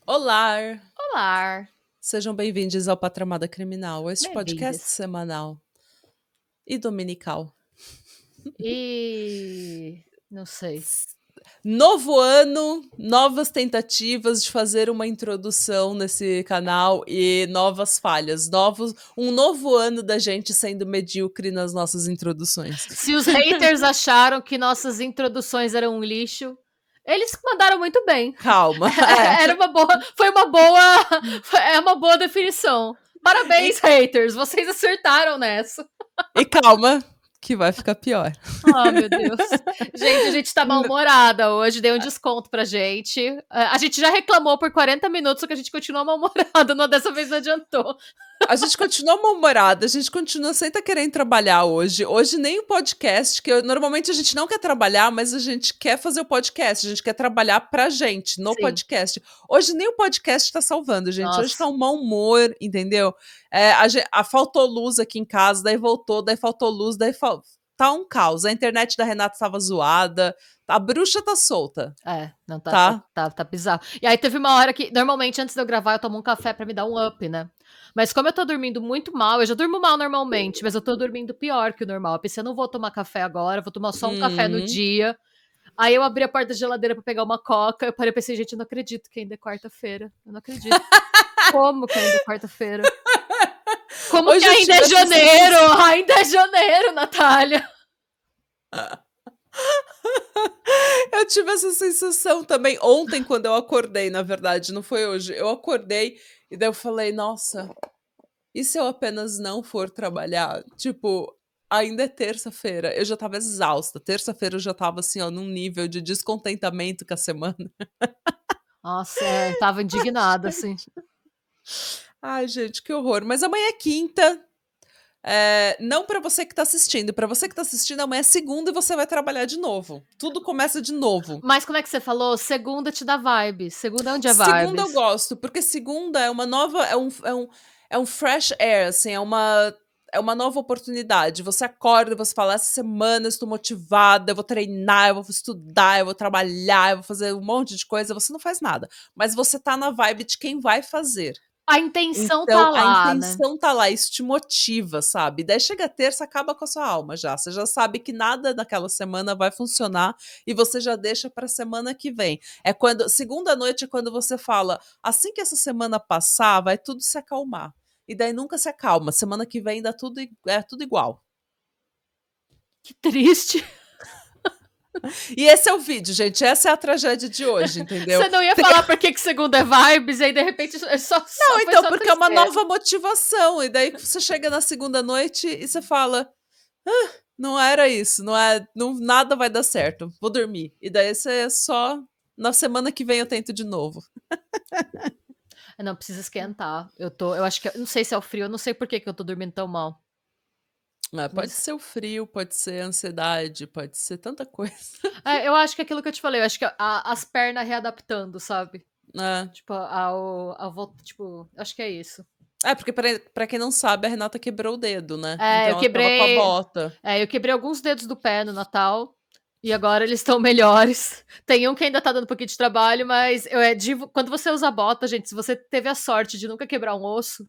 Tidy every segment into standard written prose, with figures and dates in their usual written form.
Olá! Olá! Sejam bem-vindos ao Patramada Criminal, este podcast semanal e dominical. E não sei. Novo ano, novas tentativas de fazer uma introdução nesse canal e novas falhas. Um novo ano da gente sendo medíocre nas nossas introduções. Se os haters acharam que nossas introduções eram um lixo, eles mandaram muito bem. Calma. Era uma boa, é uma boa definição. Parabéns, haters, vocês acertaram nessa. E calma, que vai ficar pior. Oh, meu Deus. Gente, a gente tá mal-humorada hoje, dei um desconto pra gente. A gente já reclamou por 40 minutos, só que a gente continua mal-humorada, dessa vez não adiantou. A gente continua mal-humorada, a gente continua sem estar querendo trabalhar hoje. Hoje nem o podcast, que normalmente a gente não quer trabalhar, mas a gente quer fazer o podcast, a gente quer trabalhar pra gente, no podcast. Hoje nem o podcast tá salvando, gente. Nossa. Hoje tá um mau humor, entendeu? Faltou luz aqui em casa, daí voltou, daí faltou luz, tá um caos. A internet da Renata estava zoada, a bruxa tá solta. Não tá bizarro. E aí teve uma hora que, normalmente, antes de eu gravar, eu tomo um café pra me dar um up, né? Mas como eu tô dormindo muito mal, eu já durmo mal normalmente, mas eu tô dormindo pior que o normal. Eu pensei, eu não vou tomar café agora, vou tomar só um café no dia. Aí eu abri a porta da geladeira pra pegar uma coca, eu parei e pensei, gente, eu não acredito que ainda é quarta-feira. Eu não acredito. Como que ainda é quarta-feira? Como hoje que ainda é janeiro? Ainda é janeiro, Natália. Eu tive essa sensação também ontem, quando eu acordei, na verdade, não foi hoje. Eu acordei e daí eu falei, nossa, e se eu apenas não for trabalhar? Tipo, ainda é terça-feira. Eu já tava exausta. Terça-feira eu já tava, assim, ó, num nível de descontentamento com a semana. Nossa, eu tava indignada, assim. Ai, gente, que horror. Mas amanhã é quinta. Não pra você que tá assistindo. Pra você que tá assistindo, amanhã é segunda e você vai trabalhar de novo. Tudo começa de novo. Mas como é que você falou? Segunda te dá vibe. Segunda é um dia vibes. Segunda eu gosto, porque segunda é uma nova... É um fresh air, assim, é uma nova oportunidade. Você acorda e você fala, essa semana eu estou motivada, eu vou treinar, eu vou estudar, eu vou trabalhar, eu vou fazer um monte de coisa. Você não faz nada. Mas você tá na vibe de quem vai fazer. A intenção então, tá lá, a intenção, né? Tá lá, isso te motiva, sabe? Daí chega a terça, acaba com a sua alma já. Você já sabe que nada naquela semana vai funcionar e você já deixa pra semana que vem. Segunda noite é quando você fala, assim que essa semana passar, vai tudo se acalmar. E daí nunca se acalma. Semana que vem é tudo igual. Que triste. E esse é o vídeo, gente. Essa é a tragédia de hoje, entendeu? Você não ia falar por que segunda é vibes e aí de repente é só. Não, então, porque é uma nova motivação. E daí você chega na segunda noite e você fala: não era isso, nada vai dar certo. Vou dormir. E daí você só. Na semana que vem eu tento de novo. Não, precisa esquentar. Eu acho que. Não sei se é o frio, eu não sei por que eu tô dormindo tão mal. Pode ser o frio, pode ser a ansiedade, pode ser tanta coisa. Eu acho que é aquilo que eu te falei, eu acho que as pernas readaptando, sabe? Tipo, tipo, acho que é isso. Porque pra quem não sabe, a Renata quebrou o dedo, né? Então eu quebrei. Ela tava com a bota. Eu quebrei alguns dedos do pé no Natal. E agora eles estão melhores. Tem um que ainda tá dando um pouquinho de trabalho, mas quando você usa bota, gente, se você teve a sorte de nunca quebrar um osso.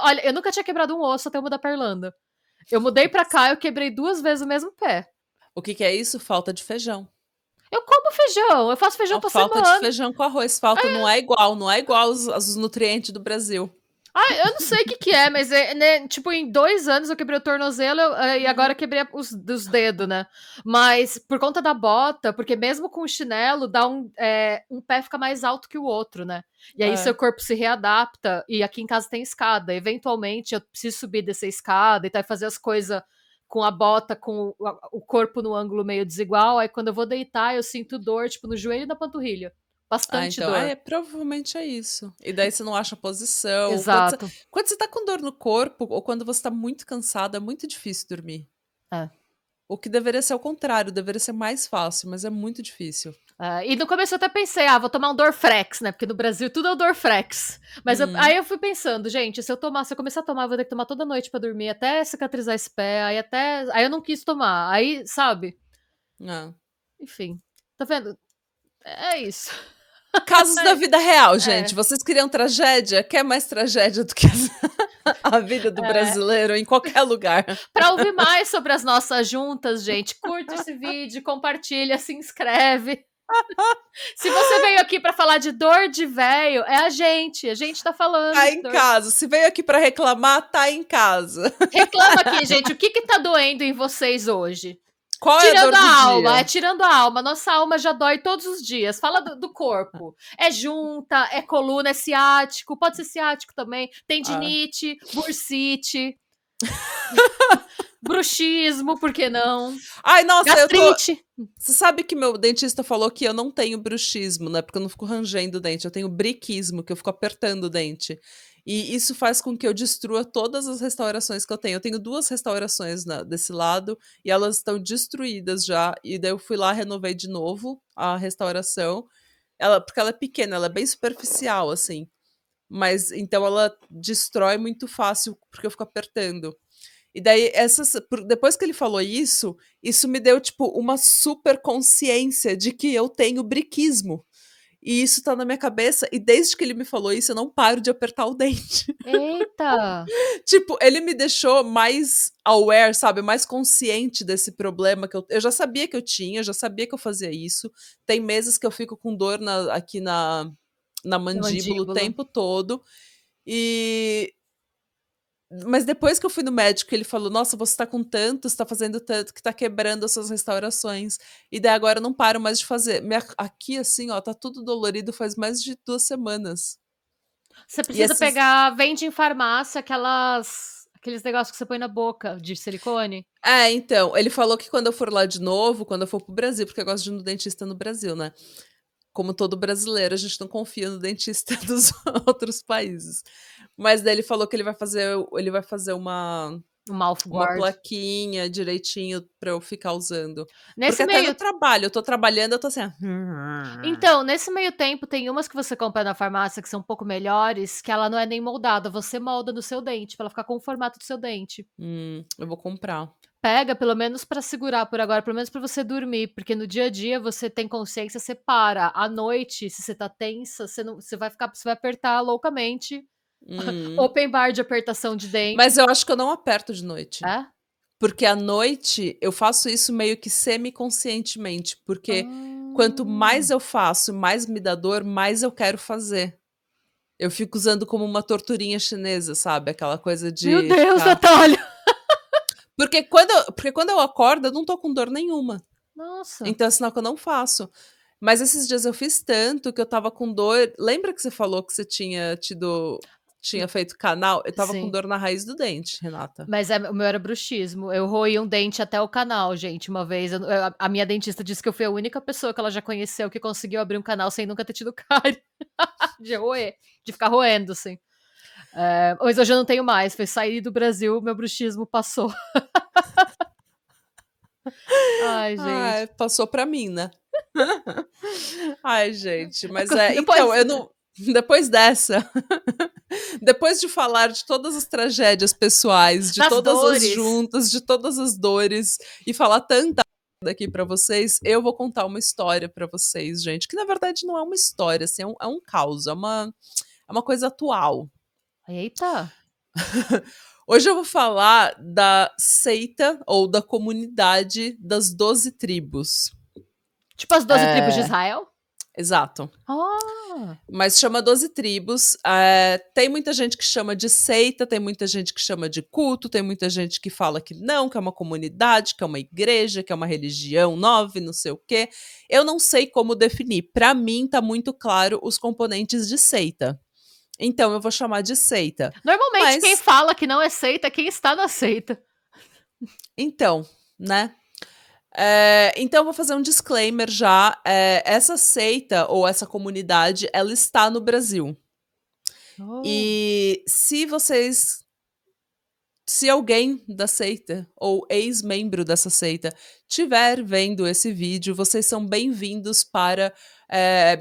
Olha, eu nunca tinha quebrado um osso até eu mudar pra Irlanda. Eu mudei pra cá, eu quebrei 2 vezes o mesmo pé. O que é isso? Falta de feijão. Eu como feijão, eu faço feijão toda semana. Falta de feijão com arroz, não é igual os nutrientes do Brasil. Eu não sei o que é, mas né, tipo, em 2 anos eu quebrei o tornozelo e agora quebrei os dedos, né? Mas por conta da bota, porque mesmo com o chinelo, dá um pé fica mais alto que o outro, né? E aí seu corpo se readapta, e aqui em casa tem escada. Eventualmente eu preciso subir dessa escada e fazer as coisas com a bota, com o corpo no ângulo meio desigual. Aí quando eu vou deitar, eu sinto dor, tipo, no joelho e na panturrilha. Bastante dor. Provavelmente é isso. E daí você não acha posição. Exato. Quando você tá com dor no corpo ou quando você tá muito cansado, é muito difícil dormir. O que deveria ser o contrário, deveria ser mais fácil, mas é muito difícil. E no começo eu até pensei, vou tomar um Dorflex, né? Porque no Brasil tudo é o Dorflex. Mas aí eu fui pensando, gente, se eu começar a tomar, eu vou ter que tomar toda noite pra dormir, até cicatrizar esse pé, aí eu não quis tomar. Aí, sabe? É. Enfim, tá vendo? É isso. Casos da vida real, gente. É. Vocês queriam tragédia? Quer mais tragédia do que a vida do brasileiro em qualquer lugar? Pra ouvir mais sobre as nossas juntas, gente, curte esse vídeo, compartilha, se inscreve. Se você veio aqui pra falar de dor de véio, é a gente tá falando. Tá em casa. Se veio aqui pra reclamar, tá em casa. Reclama aqui, gente, o que tá doendo em vocês hoje? Qual Tirando é a dor do a alma, dia? tirando a alma. Nossa alma já dói todos os dias. Fala do corpo. É junta, é coluna, é ciático. Pode ser ciático também. Tendinite, bursite. Bruxismo, por que não? Ai, nossa, Gastrite. Você sabe que meu dentista falou que eu não tenho bruxismo, né? Porque eu não fico rangendo o dente. Eu tenho briquismo, que eu fico apertando o dente. E isso faz com que eu destrua todas as restaurações que eu tenho. Eu tenho 2 restaurações desse lado e elas estão destruídas já. E daí eu fui lá, renovei de novo a restauração. Porque ela é pequena, ela é bem superficial, assim. Mas então ela destrói muito fácil, porque eu fico apertando. E daí, depois que ele falou isso me deu, tipo, uma super consciência de que eu tenho briquismo. E isso tá na minha cabeça, e desde que ele me falou isso, eu não paro de apertar o dente. Eita! Tipo, ele me deixou mais aware, sabe? Mais consciente desse problema que eu já sabia que eu tinha, eu já sabia que eu fazia isso. Tem meses que eu fico com dor aqui na mandíbula o tempo todo. Mas depois que eu fui no médico, ele falou: Nossa, você tá com tanto, você tá fazendo tanto, que tá quebrando as suas restaurações. E daí agora eu não paro mais de fazer. Aqui, assim, ó, tá tudo dolorido faz mais de 2 semanas. Você E precisa pegar, vende em farmácia aqueles negócios que você põe na boca de silicone. Então, ele falou que quando eu for lá de novo, quando eu for pro Brasil, porque eu gosto de ir no dentista no Brasil, né? Como todo brasileiro, a gente não confia no dentista dos outros países. Mas daí ele falou que ele vai fazer uma plaquinha direitinho pra eu ficar usando. Porque até no trabalho, eu tô trabalhando, eu tô assim. Então, nesse meio tempo, tem umas que você compra na farmácia que são um pouco melhores, que ela não é nem moldada, você molda no seu dente, pra ela ficar com o formato do seu dente. Eu vou comprar. Pega, pelo menos pra segurar por agora, pelo menos pra você dormir, porque no dia a dia você tem consciência, você para. À noite, se você tá tensa, você vai apertar loucamente. Open bar de apertação de dente. Mas eu acho que eu não aperto de noite. É? Porque à noite eu faço isso meio que semi-conscientemente. Porque quanto mais eu faço, mais me dá dor, mais eu quero fazer. Eu fico usando como uma torturinha chinesa, sabe? Aquela coisa de. Meu Deus, Natália! Porque quando eu acordo, eu não tô com dor nenhuma. Nossa. Então é sinal que eu não faço. Mas esses dias eu fiz tanto que eu tava com dor. Lembra que você falou que você tinha feito canal? Eu tava com dor na raiz do dente, Renata. Mas o meu era bruxismo. Eu roí um dente até o canal, gente, uma vez. A minha dentista disse que eu fui a única pessoa que ela já conheceu que conseguiu abrir um canal sem nunca ter tido cárie. De roer. De ficar roendo, assim. Mas hoje eu não tenho mais. Foi sair do Brasil, meu bruxismo passou. Ai, gente. Ai, passou pra mim, né? Ai, gente, mas então, eu não. Depois dessa, depois de falar de todas as tragédias pessoais, de todas as juntas, de todas as dores, e falar tanta aqui pra vocês, eu vou contar uma história pra vocês, gente, que na verdade não é uma história, assim, é um caos, é uma coisa atual. Eita! Hoje eu vou falar da seita ou da comunidade das 12 tribos. Tipo as 12 tribos de Israel? Exato. Mas chama 12 tribos. Tem muita gente que chama de seita, tem muita gente que chama de culto, tem muita gente que fala que não, que é uma comunidade, que é uma igreja, que é uma religião nova, não sei o quê. Eu não sei como definir. Para mim, tá muito claro os componentes de seita. Então, eu vou chamar de seita. Normalmente, quem fala que não é seita é quem está na seita. Então, né? Então, eu vou fazer um disclaimer já. Essa seita ou essa comunidade, ela está no Brasil. E se vocês se alguém da seita ou ex-membro dessa seita tiver vendo esse vídeo, vocês são bem-vindos para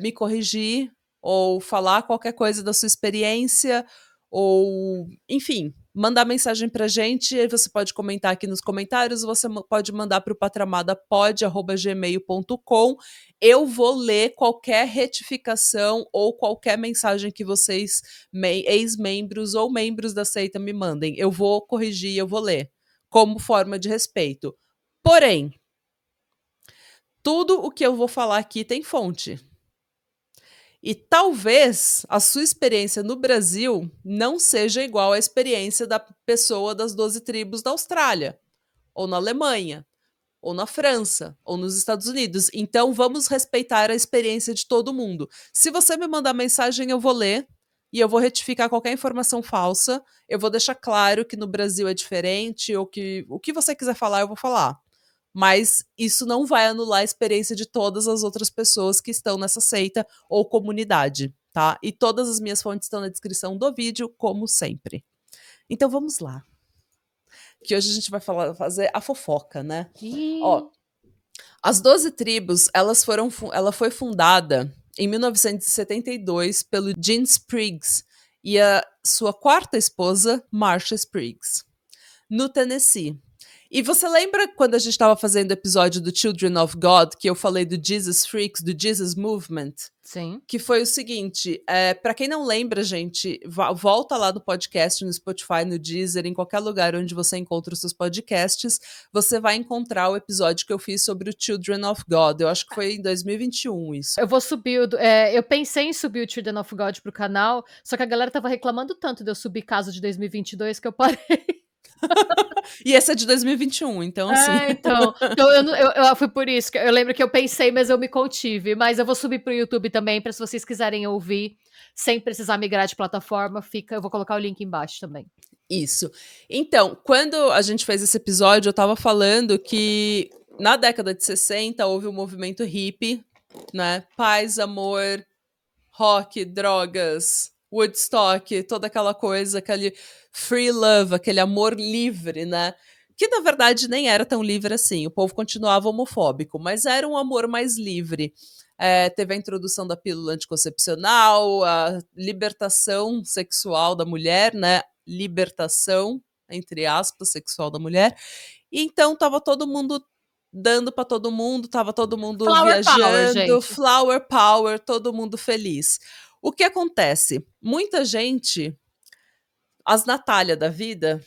me corrigir ou falar qualquer coisa da sua experiência ou, enfim, mandar mensagem pra gente. Aí você pode comentar aqui nos comentários, você pode mandar para o patramadapod@gmail.com. Eu vou ler qualquer retificação ou qualquer mensagem que vocês, ex-membros ou membros da seita, me mandem. Eu vou corrigir, eu vou ler, como forma de respeito. Porém, tudo o que eu vou falar aqui tem fonte. E talvez a sua experiência no Brasil não seja igual à experiência da pessoa das 12 tribos da Austrália, ou na Alemanha, ou na França, ou nos Estados Unidos. Então vamos respeitar a experiência de todo mundo. Se você me mandar mensagem, eu vou ler e eu vou retificar qualquer informação falsa. Eu vou deixar claro que no Brasil é diferente, ou que o que você quiser falar, eu vou falar. Mas isso não vai anular a experiência de todas as outras pessoas que estão nessa seita ou comunidade, tá? E todas as minhas fontes estão na descrição do vídeo, como sempre. Então vamos lá. Que hoje a gente vai fazer a fofoca, né? Ó, as 12 tribos, ela foi fundada em 1972 pelo Gene Spriggs e a sua quarta esposa, Marcia Spriggs, no Tennessee. E você lembra quando a gente estava fazendo o episódio do Children of God, que eu falei do Jesus Freaks, do Jesus Movement? Sim. Que foi o seguinte, para quem não lembra, gente, volta lá no podcast, no Spotify, no Deezer, em qualquer lugar onde você encontra os seus podcasts, você vai encontrar o episódio que eu fiz sobre o Children of God. Eu acho que foi em 2021 isso. Eu vou subir, eu pensei em subir o Children of God pro canal, só que a galera tava reclamando tanto de eu subir caso de 2022 que eu parei. E esse é de 2021, então assim. Então eu fui por isso, que eu lembro que eu pensei, mas eu me contive. Mas eu vou subir pro YouTube também, para se vocês quiserem ouvir, sem precisar migrar de plataforma, eu vou colocar o link embaixo também. Isso. Então, quando a gente fez esse episódio, eu tava falando que na década de 60 houve um movimento hippie, né? Paz, amor, rock, drogas, Woodstock, toda aquela coisa, aquele free love, aquele amor livre, né? Que na verdade nem era tão livre assim. O povo continuava homofóbico, mas era um amor mais livre. Teve a introdução da pílula anticoncepcional, a libertação sexual da mulher, né? Libertação, entre aspas, sexual da mulher. E então tava todo mundo dando para todo mundo, tava todo mundo Flower viajando, power, gente. flower power, todo mundo feliz. O que acontece? Muita gente, as Natália da vida,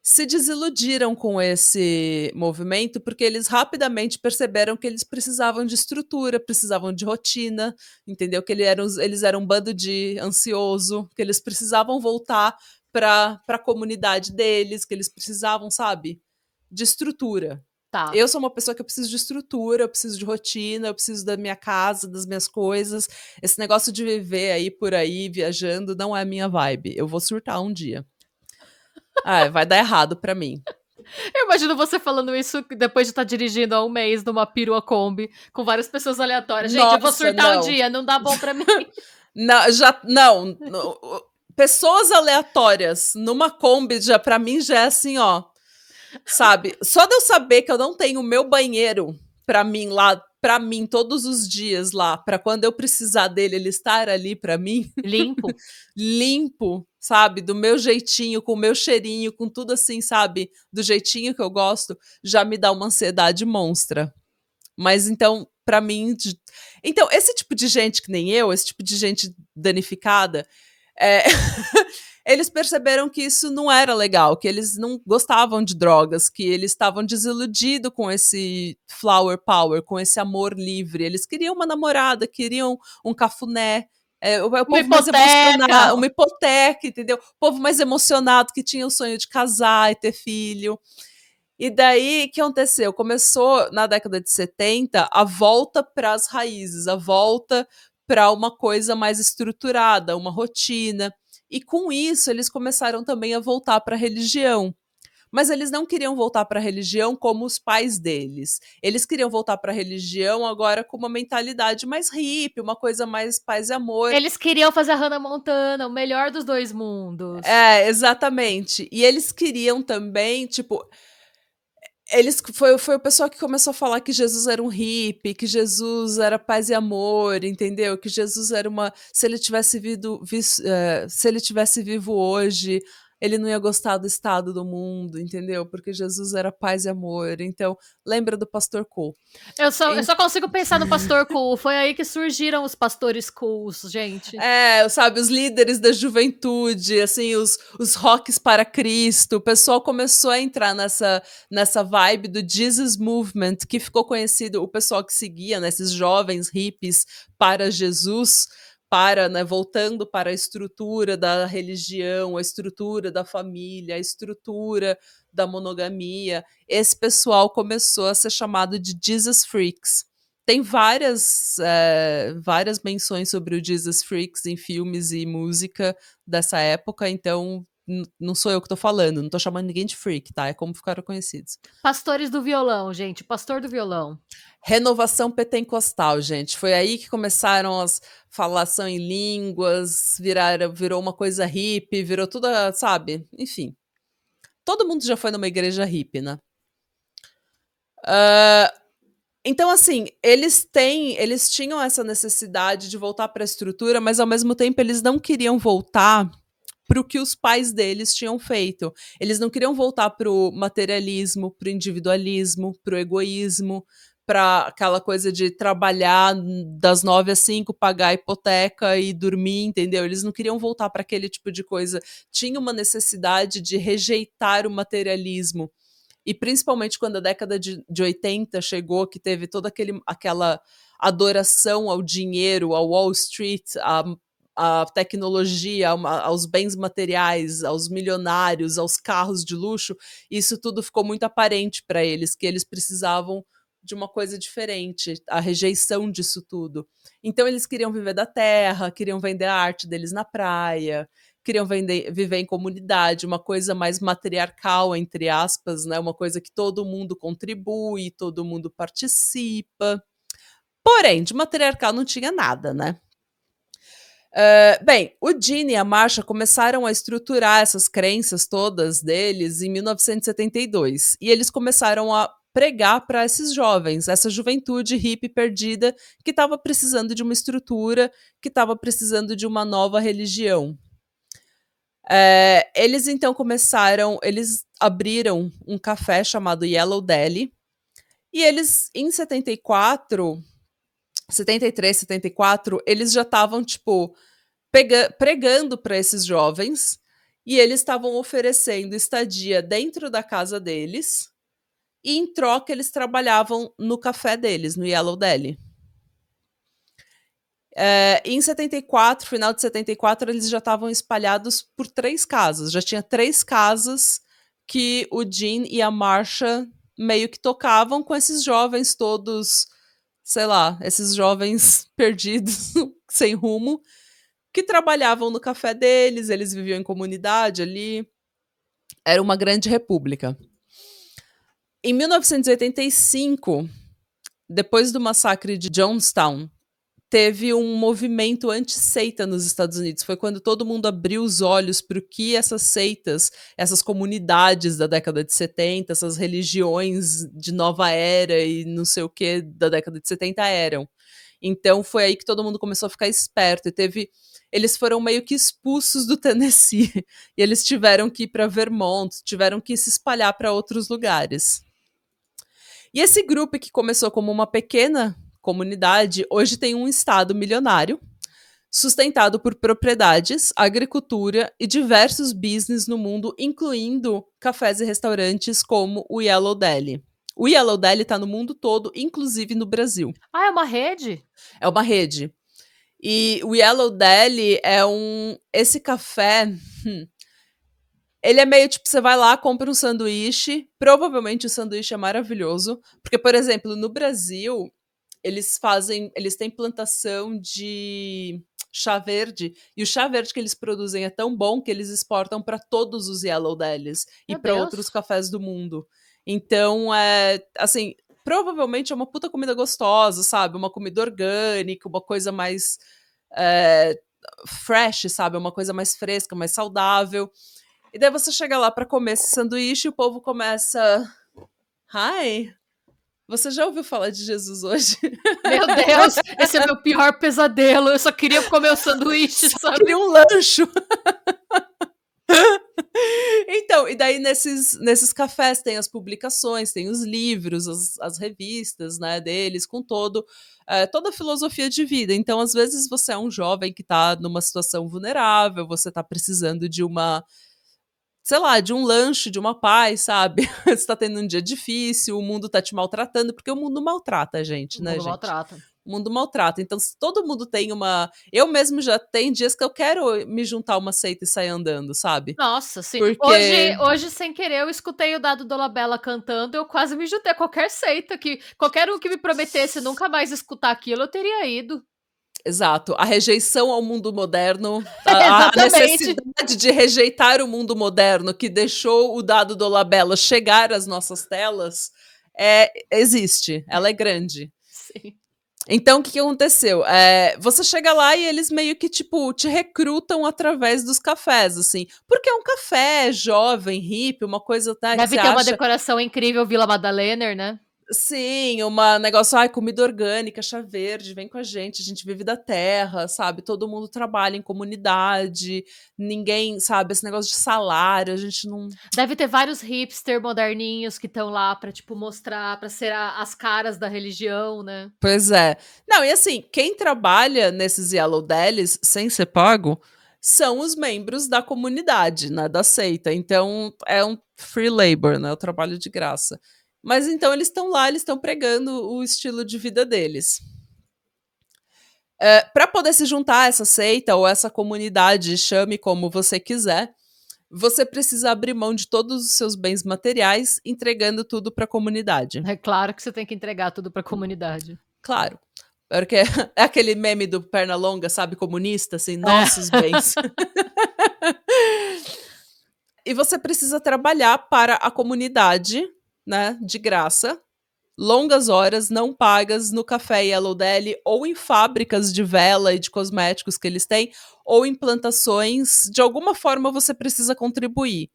se desiludiram com esse movimento porque eles rapidamente perceberam que eles precisavam de estrutura, precisavam de rotina, entendeu? Que eles eram um bando de ansioso, que eles precisavam voltar para a comunidade deles, que eles precisavam, sabe, de estrutura. Tá. Eu sou uma pessoa que eu preciso de estrutura, eu preciso de rotina, eu preciso da minha casa, das minhas coisas. Esse negócio de viver aí por aí, viajando, não é a minha vibe. Eu vou surtar um dia. Vai dar errado pra mim. Eu imagino você falando isso depois de estar dirigindo há um mês numa perua Kombi com várias pessoas aleatórias. Gente, Nossa, eu vou surtar não. um dia, não dá bom pra mim. Não. Pessoas aleatórias numa Kombi, pra mim, já é assim, ó. Sabe? Só de eu saber que eu não tenho o meu banheiro pra mim lá, pra mim, todos os dias lá, pra quando eu precisar dele, ele estar ali pra mim. Limpo, sabe? Do meu jeitinho, com o meu cheirinho, com tudo assim, sabe? Do jeitinho que eu gosto, já me dá uma ansiedade monstra. Mas então, pra mim... Então, esse tipo de gente que nem eu, esse tipo de gente danificada, eles perceberam que isso não era legal, que eles não gostavam de drogas, que eles estavam desiludidos com esse flower power, com esse amor livre. Eles queriam uma namorada, queriam um cafuné, o povo mais emocionado, uma hipoteca, entendeu? O povo mais emocionado que tinha o sonho de casar e ter filho. E daí, o que aconteceu? Começou, na década de 70, a volta para as raízes, a volta para uma coisa mais estruturada, uma rotina. E com isso, eles começaram também a voltar para a religião. Mas eles não queriam voltar para a religião como os pais deles. Eles queriam voltar para a religião agora com uma mentalidade mais hippie, uma coisa mais paz e amor. Eles queriam fazer a Hannah Montana, o melhor dos dois mundos. É, exatamente. E eles queriam também, tipo, foi o pessoal que começou a falar que Jesus era um hippie, que Jesus era paz e amor, entendeu? Que Jesus era uma. Se ele tivesse se ele tivesse vivo hoje, ele não ia gostar do estado do mundo, entendeu? Porque Jesus era paz e amor. Então, lembra do Pastor Cole. Eu só consigo pensar no pastor cool. Foi aí que surgiram os pastores cools, gente. Sabe, os líderes da juventude, assim, os rocks para Cristo, o pessoal começou a entrar nessa vibe do Jesus Movement, que ficou conhecido, o pessoal que seguia, né, esses jovens hippies para Jesus, né, voltando para a estrutura da religião, a estrutura da família, a estrutura da monogamia. Esse pessoal começou a ser chamado de Jesus Freaks. Tem várias menções sobre o Jesus Freaks em filmes e música dessa época, então não sou eu que tô falando, não tô chamando ninguém de freak, tá? É como ficaram conhecidos. Pastores do violão, gente. Pastor do violão. Renovação pentecostal, gente. Foi aí que começaram as falação em línguas, virou uma coisa hippie, virou tudo, sabe? Enfim. Todo mundo já foi numa igreja hippie, né? Então, assim, eles tinham essa necessidade de voltar para a estrutura, mas ao mesmo tempo eles não queriam voltar para o que os pais deles tinham feito. Eles não queriam voltar para o materialismo, para o individualismo, para o egoísmo, para aquela coisa de trabalhar das 9 às 5, pagar a hipoteca e dormir, entendeu? Eles não queriam voltar para aquele tipo de coisa. Tinha uma necessidade de rejeitar o materialismo. E principalmente quando a década de 80 chegou, que teve toda aquela adoração ao dinheiro, ao Wall Street, à tecnologia, aos bens materiais, aos milionários, aos carros de luxo, isso tudo ficou muito aparente para eles, que eles precisavam de uma coisa diferente, a rejeição disso tudo. Então eles queriam viver da terra, queriam vender a arte deles na praia, queriam viver em comunidade, uma coisa mais matriarcal, entre aspas, né? Uma coisa que todo mundo contribui, todo mundo participa. Porém, de matriarcal não tinha nada, né? Bem, o Gene e a Marsha começaram a estruturar essas crenças todas deles em 1972. E eles começaram a pregar para esses jovens, essa juventude hippie perdida que estava precisando de uma estrutura, que estava precisando de uma nova religião. Eles então eles abriram um café chamado Yellow Deli, e eles, em 74, 73, 74, eles já estavam, tipo, pregando para esses jovens, e eles estavam oferecendo estadia dentro da casa deles, e em troca eles trabalhavam no café deles, no Yellow Deli. Em 74, final de 74, eles já estavam espalhados por 3 casas. Já tinha 3 casas que o Gene e a Marsha meio que tocavam com esses jovens todos, sei lá, esses jovens perdidos, sem rumo, que trabalhavam no café deles, eles viviam em comunidade ali. Era uma grande república. Em 1985, depois do massacre de Jonestown, teve um movimento anti-seita nos Estados Unidos. Foi quando todo mundo abriu os olhos para o que essas seitas, essas comunidades da década de 70, essas religiões de nova era e não sei o que da década de 70 eram. Então foi aí que todo mundo começou a ficar esperto. Eles foram meio que expulsos do Tennessee e eles tiveram que ir para Vermont, tiveram que se espalhar para outros lugares. E esse grupo que começou como uma pequena comunidade, hoje tem um estado milionário, sustentado por propriedades, agricultura e diversos business no mundo, incluindo cafés e restaurantes como o Yellow Deli. O Yellow Deli está no mundo todo, inclusive no Brasil. Ah, é uma rede? É uma rede. E o Yellow Deli esse café... Ele é meio tipo, você vai lá, compra um sanduíche, provavelmente o sanduíche é maravilhoso, porque, por exemplo, no Brasil, eles têm plantação de chá verde, e o chá verde que eles produzem é tão bom que eles exportam para todos os Yellow Delis e Meu para outros Deus. cafés do mundo. Então, assim, provavelmente é uma puta comida gostosa, sabe? Uma comida orgânica, uma coisa mais fresh, sabe? Uma coisa mais fresca, mais saudável. E daí você chega lá para comer esse sanduíche e o povo começa... Hi, você já ouviu falar de Jesus hoje? Meu Deus, esse é meu pior pesadelo. Eu só queria comer o sanduíche, Só sabe? queria um lancho. Então, e daí nesses cafés tem as publicações, tem os livros, as revistas, né, deles, com toda a filosofia de vida. Então, às vezes, você é um jovem que está numa situação vulnerável, você está precisando de sei lá, de um lanche, de uma paz, sabe? Você tá tendo um dia difícil, o mundo tá te maltratando, porque o mundo maltrata a gente, O né, mundo gente? maltrata. O mundo maltrata. Então, se todo mundo tem uma. Eu mesmo já tenho dias que eu quero me juntar a uma seita e sair andando, sabe? Nossa, sim. Porque. Hoje, sem querer, eu escutei o Dado Dolabella cantando, eu quase me juntei a qualquer seita que qualquer um que me prometesse nunca mais escutar aquilo, eu teria ido. Exato, a rejeição ao mundo moderno, a Exatamente. necessidade de rejeitar o mundo moderno que deixou o Dado Dolabella chegar às nossas telas, existe, ela é grande. Sim. Então, o que aconteceu? Você chega lá e eles meio que, tipo, te recrutam através dos cafés, assim. Porque é um café jovem, hippie, uma coisa, tá, que você Deve ter uma acha... decoração incrível, Vila Madalener, né? Sim, negócio, comida orgânica, chá verde, vem com a gente vive da terra, sabe? Todo mundo trabalha em comunidade, ninguém, sabe, esse negócio de salário, a gente não... Deve ter vários hipster moderninhos que estão lá pra, tipo, mostrar, pra ser as caras da religião, né? Pois é. Não, e assim, quem trabalha nesses Yellow Delis sem ser pago são os membros da comunidade, né, da seita. Então, é um free labor, né, o trabalho de graça. Mas então eles estão lá, eles estão pregando o estilo de vida deles. Para poder se juntar a essa seita ou essa comunidade, chame como você quiser, você precisa abrir mão de todos os seus bens materiais, entregando tudo para a comunidade. É claro que você tem que entregar tudo pra comunidade. Claro. Porque é aquele meme do Pernalonga, sabe, comunista, assim, É. nossos bens. E você precisa trabalhar para a comunidade, né, de graça, longas horas, não pagas, no café Yellow Deli, ou em fábricas de vela e de cosméticos que eles têm, ou em plantações. De alguma forma você precisa contribuir,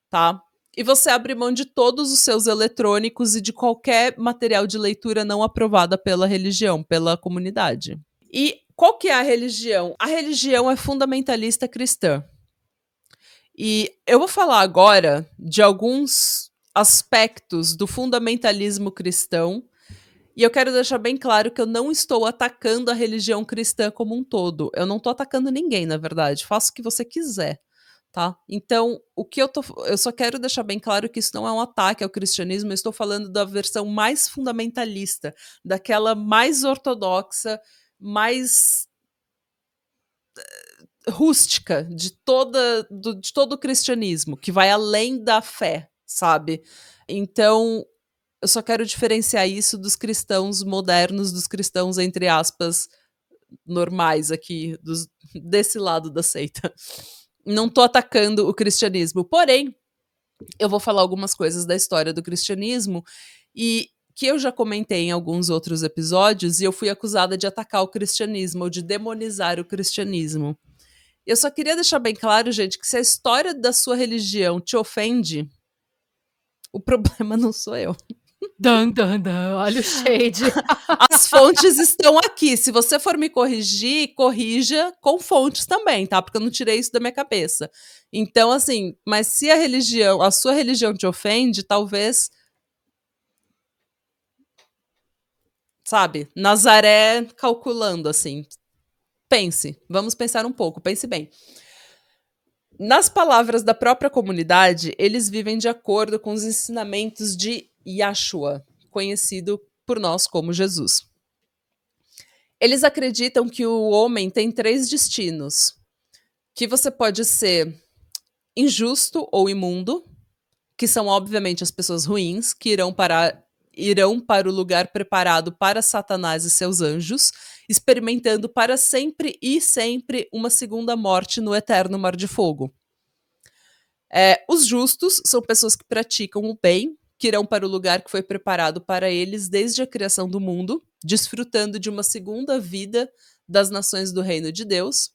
tá? E você abre mão de todos os seus eletrônicos e de qualquer material de leitura não aprovada pela religião, pela comunidade. E qual que é a religião? A religião é fundamentalista cristã. E eu vou falar agora de alguns aspectos do fundamentalismo cristão. E eu quero deixar bem claro que eu não estou atacando a religião cristã como um todo. Eu não estou atacando ninguém, na verdade. Faça o que você quiser, tá? Então, eu só quero deixar bem claro que isso não é um ataque ao cristianismo. Eu estou falando da versão mais fundamentalista, daquela mais ortodoxa, mais rústica de todo o cristianismo, que vai além da fé, sabe? Então, eu só quero diferenciar isso dos cristãos modernos, dos cristãos, entre aspas, normais aqui, desse lado da seita. Não tô atacando o cristianismo, porém, eu vou falar algumas coisas da história do cristianismo e que eu já comentei em alguns outros episódios e eu fui acusada de atacar o cristianismo ou de demonizar o cristianismo. Eu só queria deixar bem claro, gente, que se a história da sua religião te ofende, o problema não sou eu. Dan, dan, dan, olha o shade. As fontes estão aqui. Se você for me corrigir, corrija com fontes também, tá? Porque eu não tirei isso da minha cabeça. Então, assim, mas se a sua religião te ofende, talvez, sabe, Nazaré calculando, assim. Pense, vamos pensar um pouco, pense bem. Nas palavras da própria comunidade, eles vivem de acordo com os ensinamentos de Yahshua, conhecido por nós como Jesus. Eles acreditam que o homem tem 3 destinos, que você pode ser injusto ou imundo, que são obviamente as pessoas ruins, que irão parar irão para o lugar preparado para Satanás e seus anjos, experimentando para sempre e sempre uma segunda morte no eterno mar de fogo. Os justos são pessoas que praticam o bem, que irão para o lugar que foi preparado para eles desde a criação do mundo, desfrutando de uma segunda vida das nações do reino de Deus.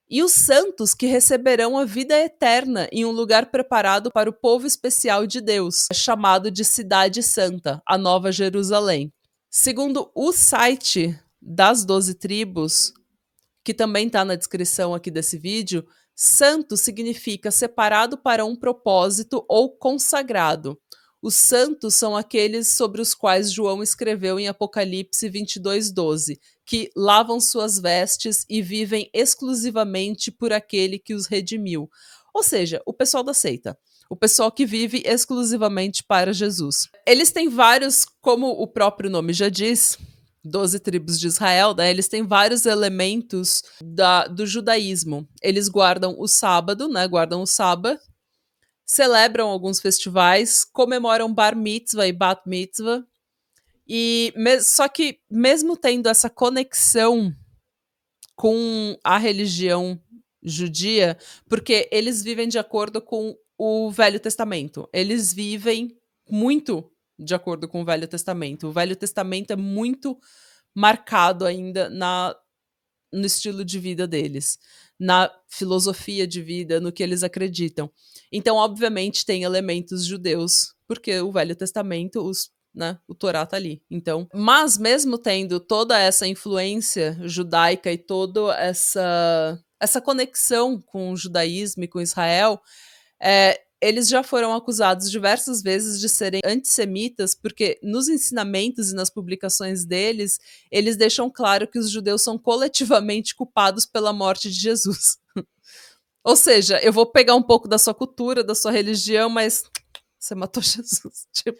E os santos que receberão a vida eterna em um lugar preparado para o povo especial de Deus, chamado de Cidade Santa, a Nova Jerusalém. Segundo o site das 12 tribos, que também está na descrição aqui desse vídeo, santo significa separado para um propósito ou consagrado. Os santos são aqueles sobre os quais João escreveu em Apocalipse 22:12, que lavam suas vestes e vivem exclusivamente por aquele que os redimiu. Ou seja, o pessoal da seita. O pessoal que vive exclusivamente para Jesus. Eles têm vários, como o próprio nome já diz, 12 tribos de Israel, né? Eles têm vários elementos do judaísmo. Eles guardam o sábado, né? Guardam o sábado, celebram alguns festivais, comemoram Bar Mitzvah e Bat Mitzvah, só que mesmo tendo essa conexão com a religião judia, porque eles vivem de acordo com o Velho Testamento, eles vivem muito de acordo com o Velho Testamento. O Velho Testamento é muito marcado ainda no estilo de vida deles, na filosofia de vida, no que eles acreditam. Então, obviamente, tem elementos judeus, porque o Velho Testamento, o Torá tá ali. Então, mas mesmo tendo toda essa influência judaica e toda essa conexão com o judaísmo e com Israel, eles já foram acusados diversas vezes de serem antissemitas, porque nos ensinamentos e nas publicações deles, eles deixam claro que os judeus são coletivamente culpados pela morte de Jesus. Ou seja, eu vou pegar um pouco da sua cultura, da sua religião, mas você matou Jesus. Tipo.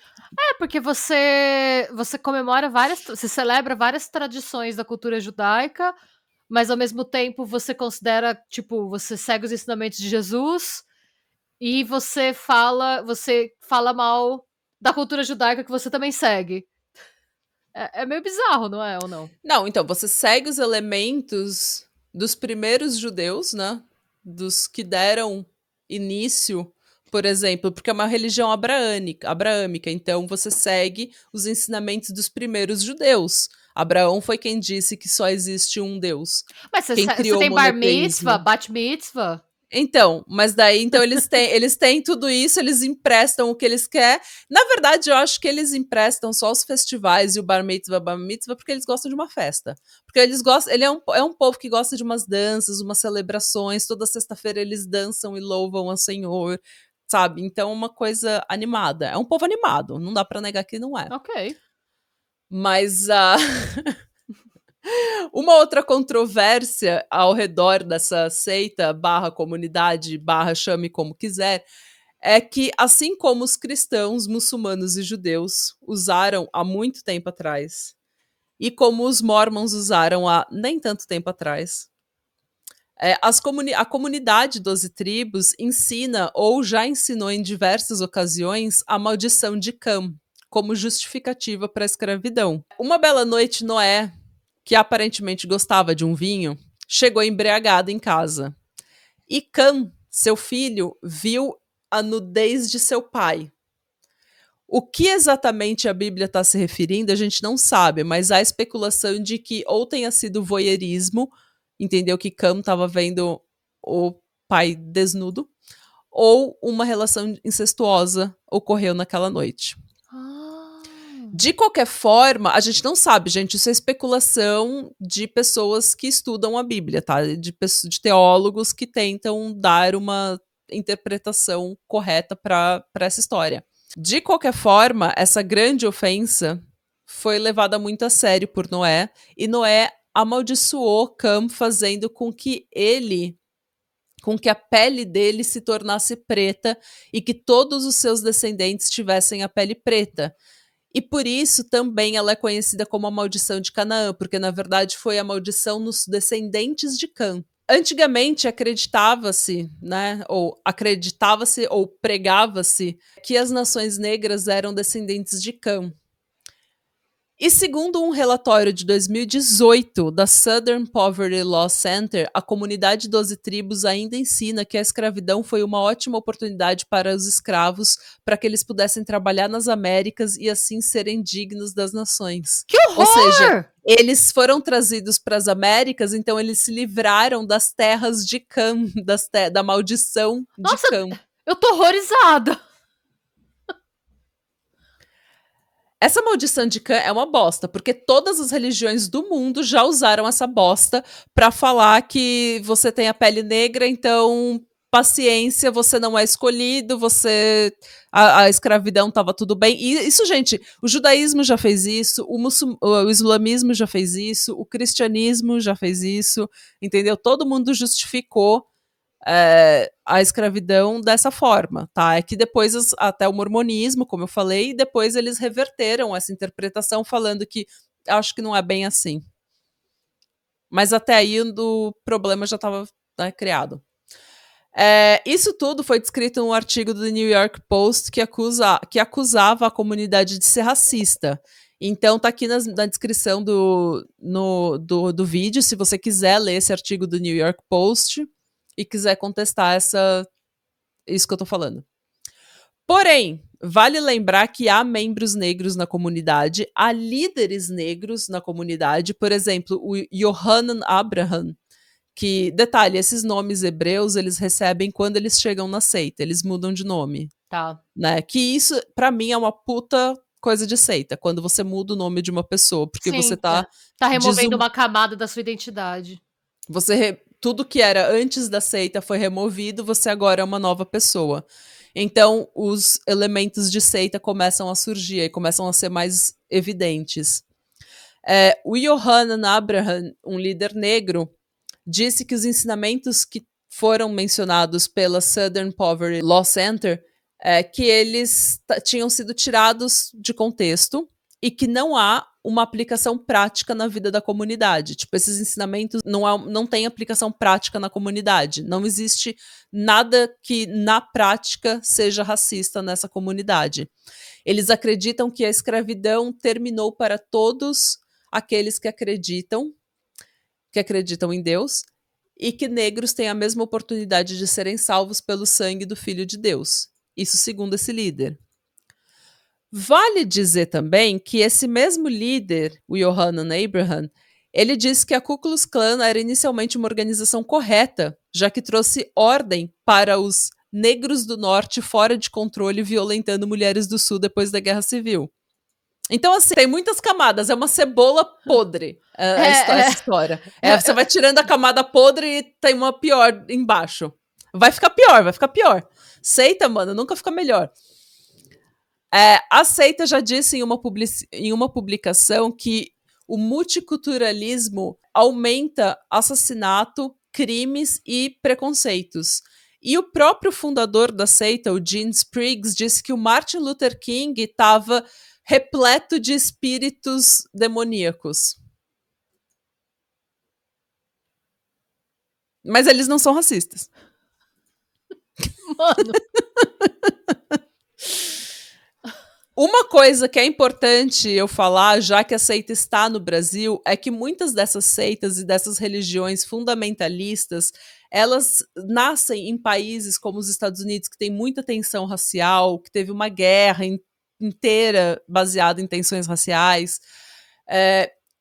Porque você comemora você celebra várias tradições da cultura judaica, mas ao mesmo tempo você considera, tipo, você segue os ensinamentos de Jesus e você fala mal da cultura judaica que você também segue. É meio bizarro, não é? Ou não? Não, então, você segue os elementos dos primeiros judeus, né? Dos que deram início, por exemplo, porque é uma religião abraâmica, então você segue os ensinamentos dos primeiros judeus. Abraão foi quem disse que só existe um Deus. Mas você criou tem bar mitzvah, bat mitzvah? Então, mas daí, então eles têm tudo isso, eles emprestam o que eles querem. Na verdade, eu acho que eles emprestam só os festivais e o bar mitzvah, porque eles gostam de uma festa. Porque eles gostam, ele é um povo que gosta de umas danças, umas celebrações, toda sexta-feira eles dançam e louvam ao Senhor, sabe? Então, é uma coisa animada. É um povo animado, não dá pra negar que não é. Ok. Mas uma outra controvérsia ao redor dessa seita, comunidade, chame como quiser, é que assim como os cristãos, muçulmanos e judeus usaram há muito tempo atrás, e como os mormons usaram há nem tanto tempo atrás, a comunidade 12 tribos ensina ou já ensinou em diversas ocasiões a maldição de Cam como justificativa para a escravidão. Uma bela noite, Noé, que aparentemente gostava de um vinho, chegou embriagado em casa. E Cam, seu filho, viu a nudez de seu pai. O que exatamente a Bíblia está se referindo, a gente não sabe, mas há especulação de que ou tenha sido voyeurismo, entendeu que Cam estava vendo o pai desnudo, ou uma relação incestuosa ocorreu naquela noite. De qualquer forma, a gente não sabe, gente, isso é especulação de pessoas que estudam a Bíblia, tá? De teólogos que tentam dar uma interpretação correta para essa história. De qualquer forma, essa grande ofensa foi levada muito a sério por Noé, e Noé amaldiçoou Cam, fazendo com que a pele dele se tornasse preta e que todos os seus descendentes tivessem a pele preta. E por isso também ela é conhecida como a maldição de Canaã, porque na verdade foi a maldição nos descendentes de Cam. Antigamente acreditava-se ou pregava-se que as nações negras eram descendentes de Cam. E segundo um relatório de 2018 da Southern Poverty Law Center, a comunidade 12 tribos ainda ensina que a escravidão foi uma ótima oportunidade para os escravos para que eles pudessem trabalhar nas Américas e assim serem dignos das nações. Que horror! Ou seja, eles foram trazidos para as Américas, então eles se livraram das terras de Cã, da maldição de Cã. Eu tô horrorizada. Essa maldição de Cã é uma bosta, porque todas as religiões do mundo já usaram essa bosta pra falar que você tem a pele negra, então paciência, você não é escolhido, a escravidão tava tudo bem. E isso, gente, o judaísmo já fez isso, o islamismo já fez isso, o cristianismo já fez isso, entendeu? Todo mundo justificou a escravidão dessa forma, tá? É que depois até o mormonismo, como eu falei, depois eles reverteram essa interpretação falando que acho que não é bem assim. Mas até aí o problema já estava, né, criado. Isso tudo foi descrito em um artigo do New York Post que acusava a comunidade de ser racista. Então tá aqui na descrição do vídeo, se você quiser ler esse artigo do New York Post e quiser contestar isso que eu tô falando. Porém, vale lembrar que há membros negros na comunidade, há líderes negros na comunidade, por exemplo, o Yohanan Abraham, que, detalhe, esses nomes hebreus eles recebem quando eles chegam na seita, eles mudam de nome. Tá. Né? Que isso, pra mim, é uma puta coisa de seita, quando você muda o nome de uma pessoa, porque Sim, você tá removendo uma camada da sua identidade. Tudo que era antes da seita foi removido, você agora é uma nova pessoa. Então, os elementos de seita começam a surgir e começam a ser mais evidentes. O Yohanan Abraham, um líder negro, disse que os ensinamentos que foram mencionados pela Southern Poverty Law Center que eles tinham sido tirados de contexto e que não há uma aplicação prática na vida da comunidade. Tipo, esses ensinamentos não têm aplicação prática na comunidade. Não existe nada que, na prática, seja racista nessa comunidade. Eles acreditam que a escravidão terminou para todos aqueles que acreditam em Deus, e que negros têm a mesma oportunidade de serem salvos pelo sangue do Filho de Deus. Isso segundo esse líder. Vale dizer também que esse mesmo líder, o Yohanan Abraham, ele disse que a Ku Klux Klan era inicialmente uma organização correta, já que trouxe ordem para os negros do norte fora de controle violentando mulheres do sul depois da Guerra Civil. Então, assim, tem muitas camadas, é uma cebola podre essa história. Você vai tirando a camada podre e tem uma pior embaixo. Vai ficar pior. Seita, mano, nunca fica melhor. A seita já disse em uma publicação que o multiculturalismo aumenta assassinato, crimes e preconceitos. E o próprio fundador da seita, o Gene Spriggs, disse que o Martin Luther King estava repleto de espíritos demoníacos. Mas eles não são racistas. Mano. Uma coisa que é importante eu falar, já que a seita está no Brasil, é que muitas dessas seitas e dessas religiões fundamentalistas, elas nascem em países como os Estados Unidos, que tem muita tensão racial, que teve uma guerra inteira baseada em tensões raciais.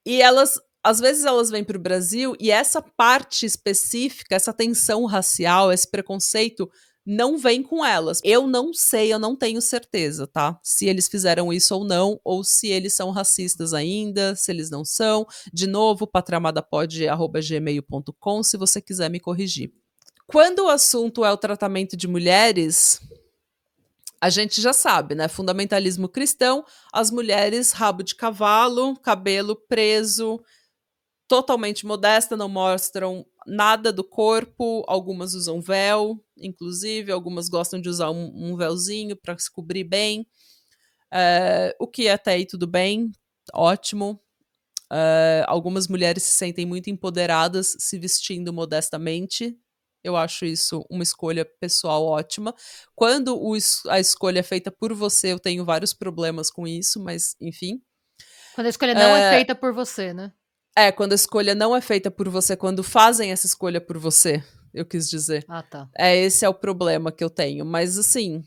E às vezes elas vêm para o Brasil e essa parte específica, essa tensão racial, esse preconceito, não vem com elas. Eu não sei, eu não tenho certeza, tá? Se eles fizeram isso ou não, ou se eles são racistas ainda, se eles não são. De novo, patramadapod@gmail.com, se você quiser me corrigir. Quando o assunto é o tratamento de mulheres, a gente já sabe, né? Fundamentalismo cristão, as mulheres rabo de cavalo, cabelo preso, totalmente modesta, não mostram nada do corpo, algumas usam véu, inclusive, algumas gostam de usar um véuzinho para se cobrir bem, o que até aí tudo bem, ótimo. Algumas mulheres se sentem muito empoderadas se vestindo modestamente. Eu acho isso uma escolha pessoal ótima. Quando a escolha é feita por você, eu tenho vários problemas com isso, mas enfim. Quando a escolha não é feita por você, né? Quando a escolha não é feita por você, quando fazem essa escolha por você, eu quis dizer. Ah, tá. Esse é o problema que eu tenho. Mas, assim...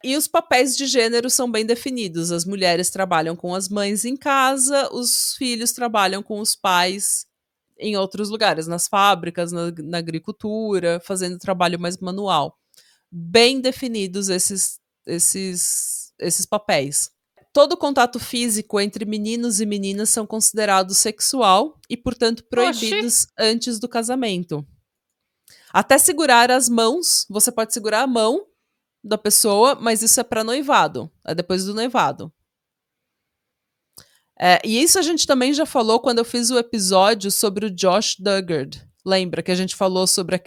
E os papéis de gênero são bem definidos. As mulheres trabalham com as mães em casa, os filhos trabalham com os pais em outros lugares, nas fábricas, na agricultura, fazendo trabalho mais manual. Bem definidos esses papéis. Todo contato físico entre meninos e meninas são considerados sexual e, portanto, proibidos antes do casamento. Até segurar as mãos, você pode segurar a mão da pessoa, mas isso é para noivado, é depois do noivado. E isso a gente também já falou quando eu fiz o episódio sobre o Josh Dugard. Lembra que a gente falou sobre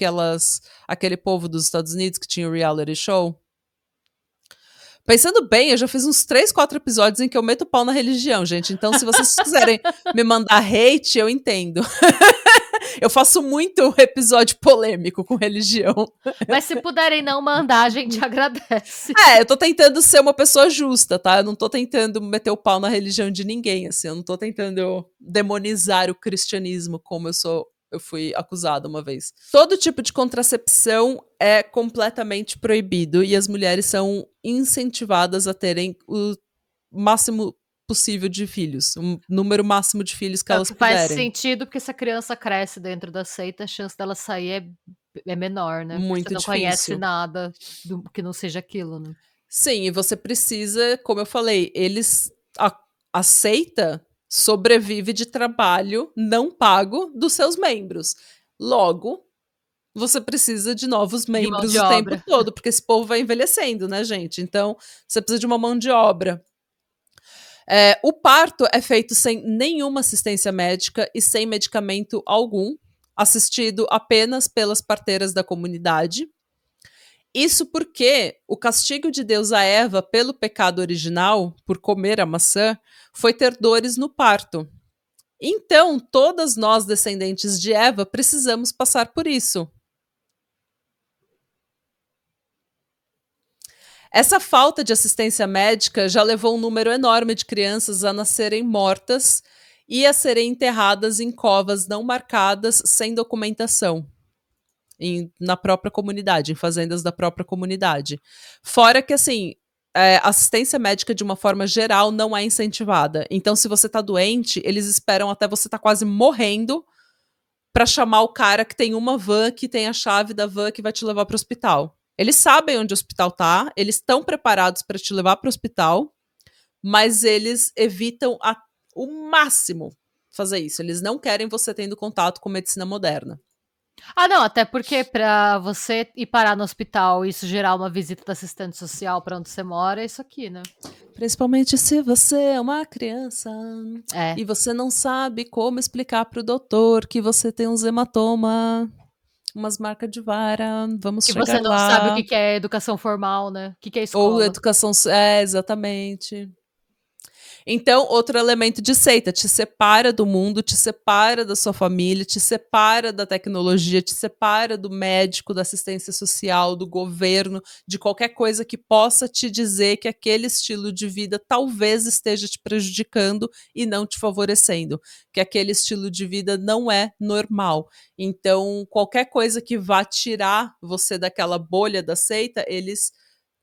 aquele povo dos Estados Unidos que tinha o reality show? Pensando bem, eu já fiz uns 3, 4 episódios em que eu meto o pau na religião, gente. Então, se vocês quiserem me mandar hate, eu entendo. Eu faço muito episódio polêmico com religião. Mas se puderem não mandar, a gente agradece. Eu tô tentando ser uma pessoa justa, tá? Eu não tô tentando meter o pau na religião de ninguém, assim. Eu não tô tentando demonizar o cristianismo como eu fui acusada uma vez. Todo tipo de contracepção é completamente proibido e as mulheres são incentivadas a terem o máximo possível de filhos, um número máximo de filhos que elas puderem. Faz sentido, porque se a criança cresce dentro da seita, a chance dela sair é menor, né? Muito você não difícil. Conhece nada que não seja aquilo, né? Sim, e você precisa, como eu falei, a seita sobrevive de trabalho não pago dos seus membros. Logo, você precisa de novos membros o tempo todo, porque esse povo vai envelhecendo, né, gente? Então, você precisa de uma mão de obra. O parto é feito sem nenhuma assistência médica e sem medicamento algum, assistido apenas pelas parteiras da comunidade. Isso porque o castigo de Deus a Eva pelo pecado original, por comer a maçã, foi ter dores no parto. Então, todas nós, descendentes de Eva, precisamos passar por isso. Essa falta de assistência médica já levou um número enorme de crianças a nascerem mortas e a serem enterradas em covas não marcadas, sem documentação. Na própria comunidade, em fazendas da própria comunidade. Fora que, assim, assistência médica, de uma forma geral, não é incentivada. Então, se você tá doente, eles esperam até você tá quase morrendo para chamar o cara que tem uma van, que tem a chave da van que vai te levar pro hospital. Eles sabem onde o hospital tá, eles estão preparados para te levar pro hospital, mas eles evitam o máximo fazer isso. Eles não querem você tendo contato com medicina moderna. Ah, não, até porque pra você ir parar no hospital e isso gerar uma visita da assistente social pra onde você mora, é isso aqui, né? Principalmente se você é uma criança e você não sabe como explicar pro doutor que você tem um hematoma, umas marcas de vara, vamos chegar lá. Que você não sabe o que é educação formal, né? O que é escola. Ou educação... exatamente. Então, outro elemento de seita, te separa do mundo, te separa da sua família, te separa da tecnologia, te separa do médico, da assistência social, do governo, de qualquer coisa que possa te dizer que aquele estilo de vida talvez esteja te prejudicando e não te favorecendo, que aquele estilo de vida não é normal. Então, qualquer coisa que vá tirar você daquela bolha da seita, eles